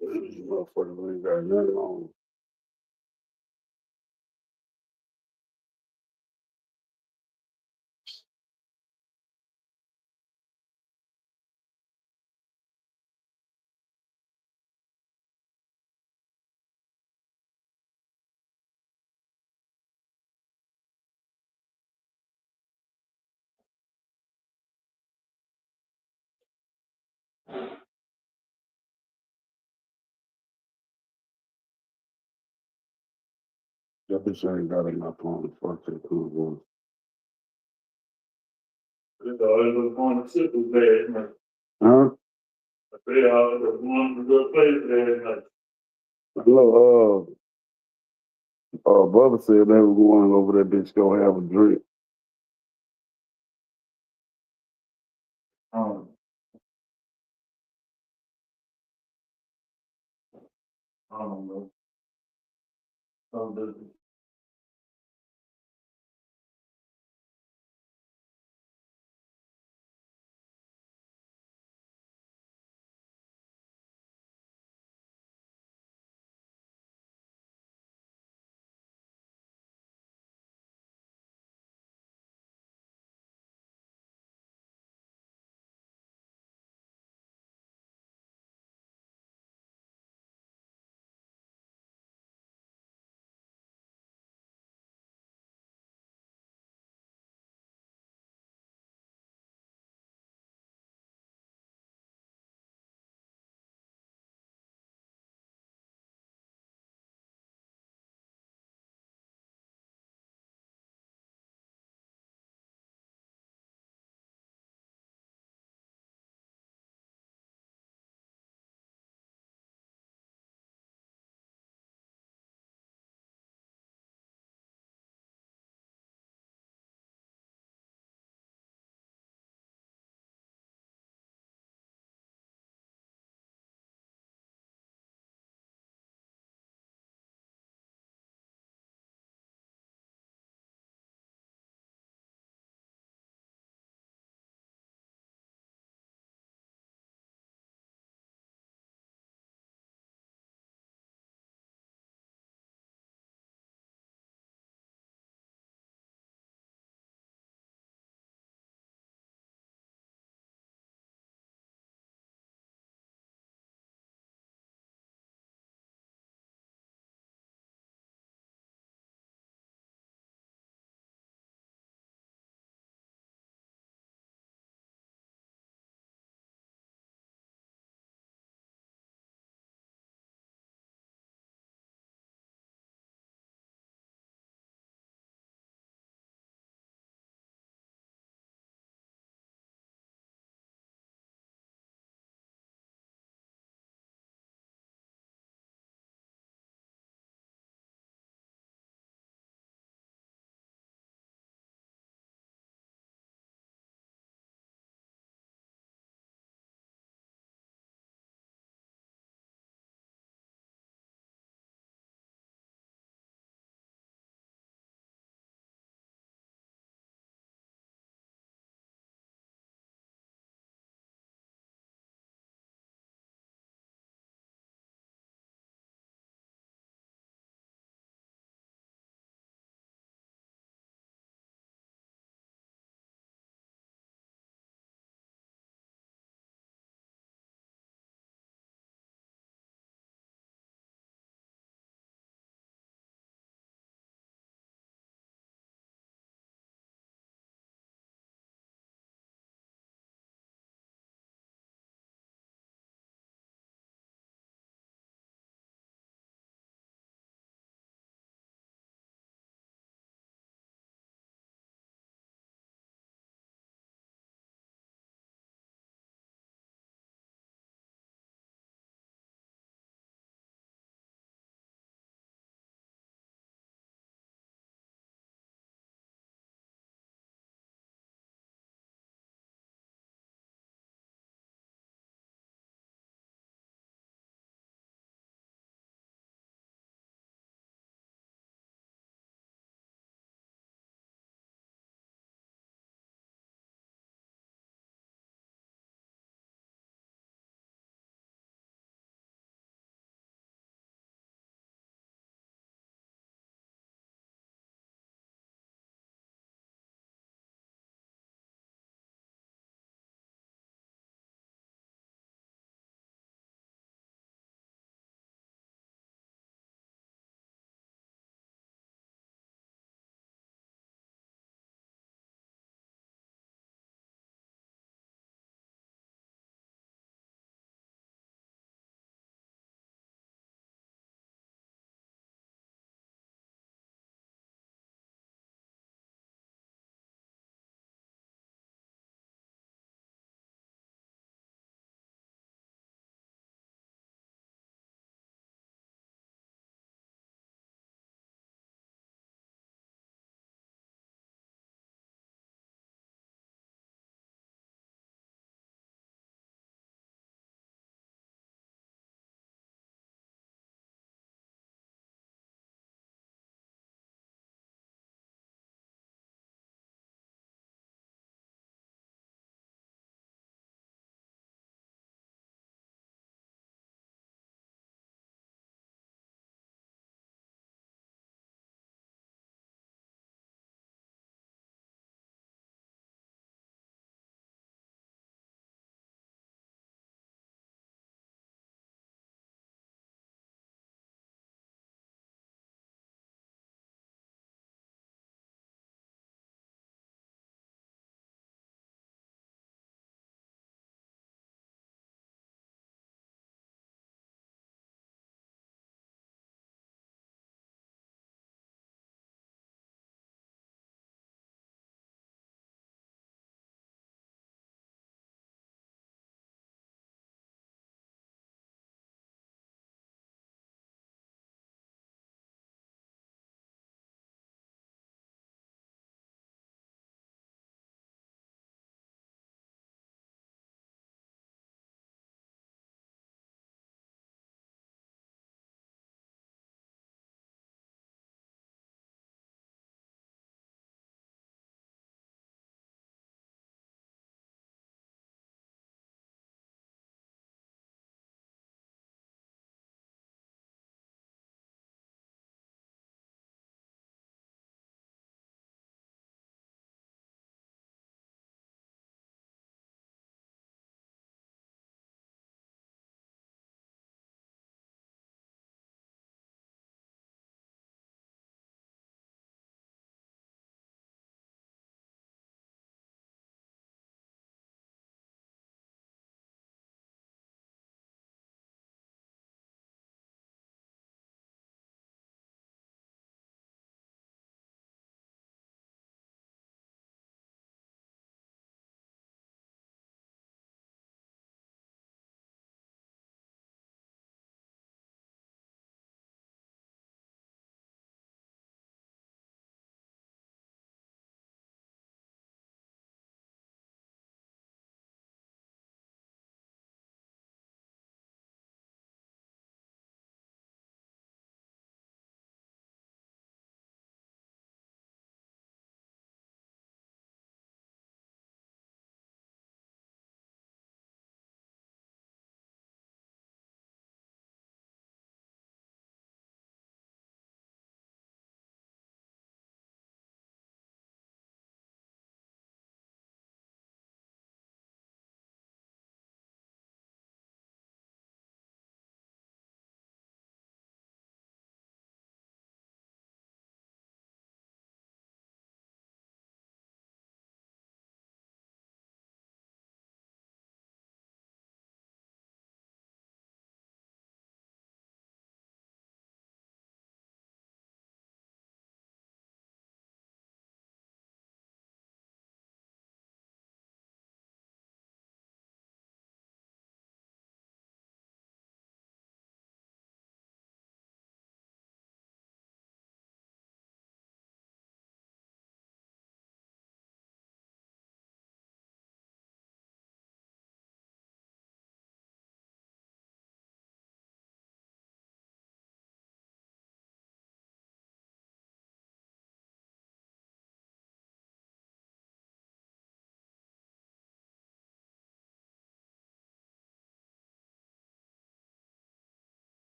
You motherfuckers ain't got nothing on. That bitch ain't got enough on. Fuck that cool boy. It's always going to sit with bad, man. Huh? They always going to good place there, man. Hello, Bubba said they were going over that bitch go have a drink. I don't know.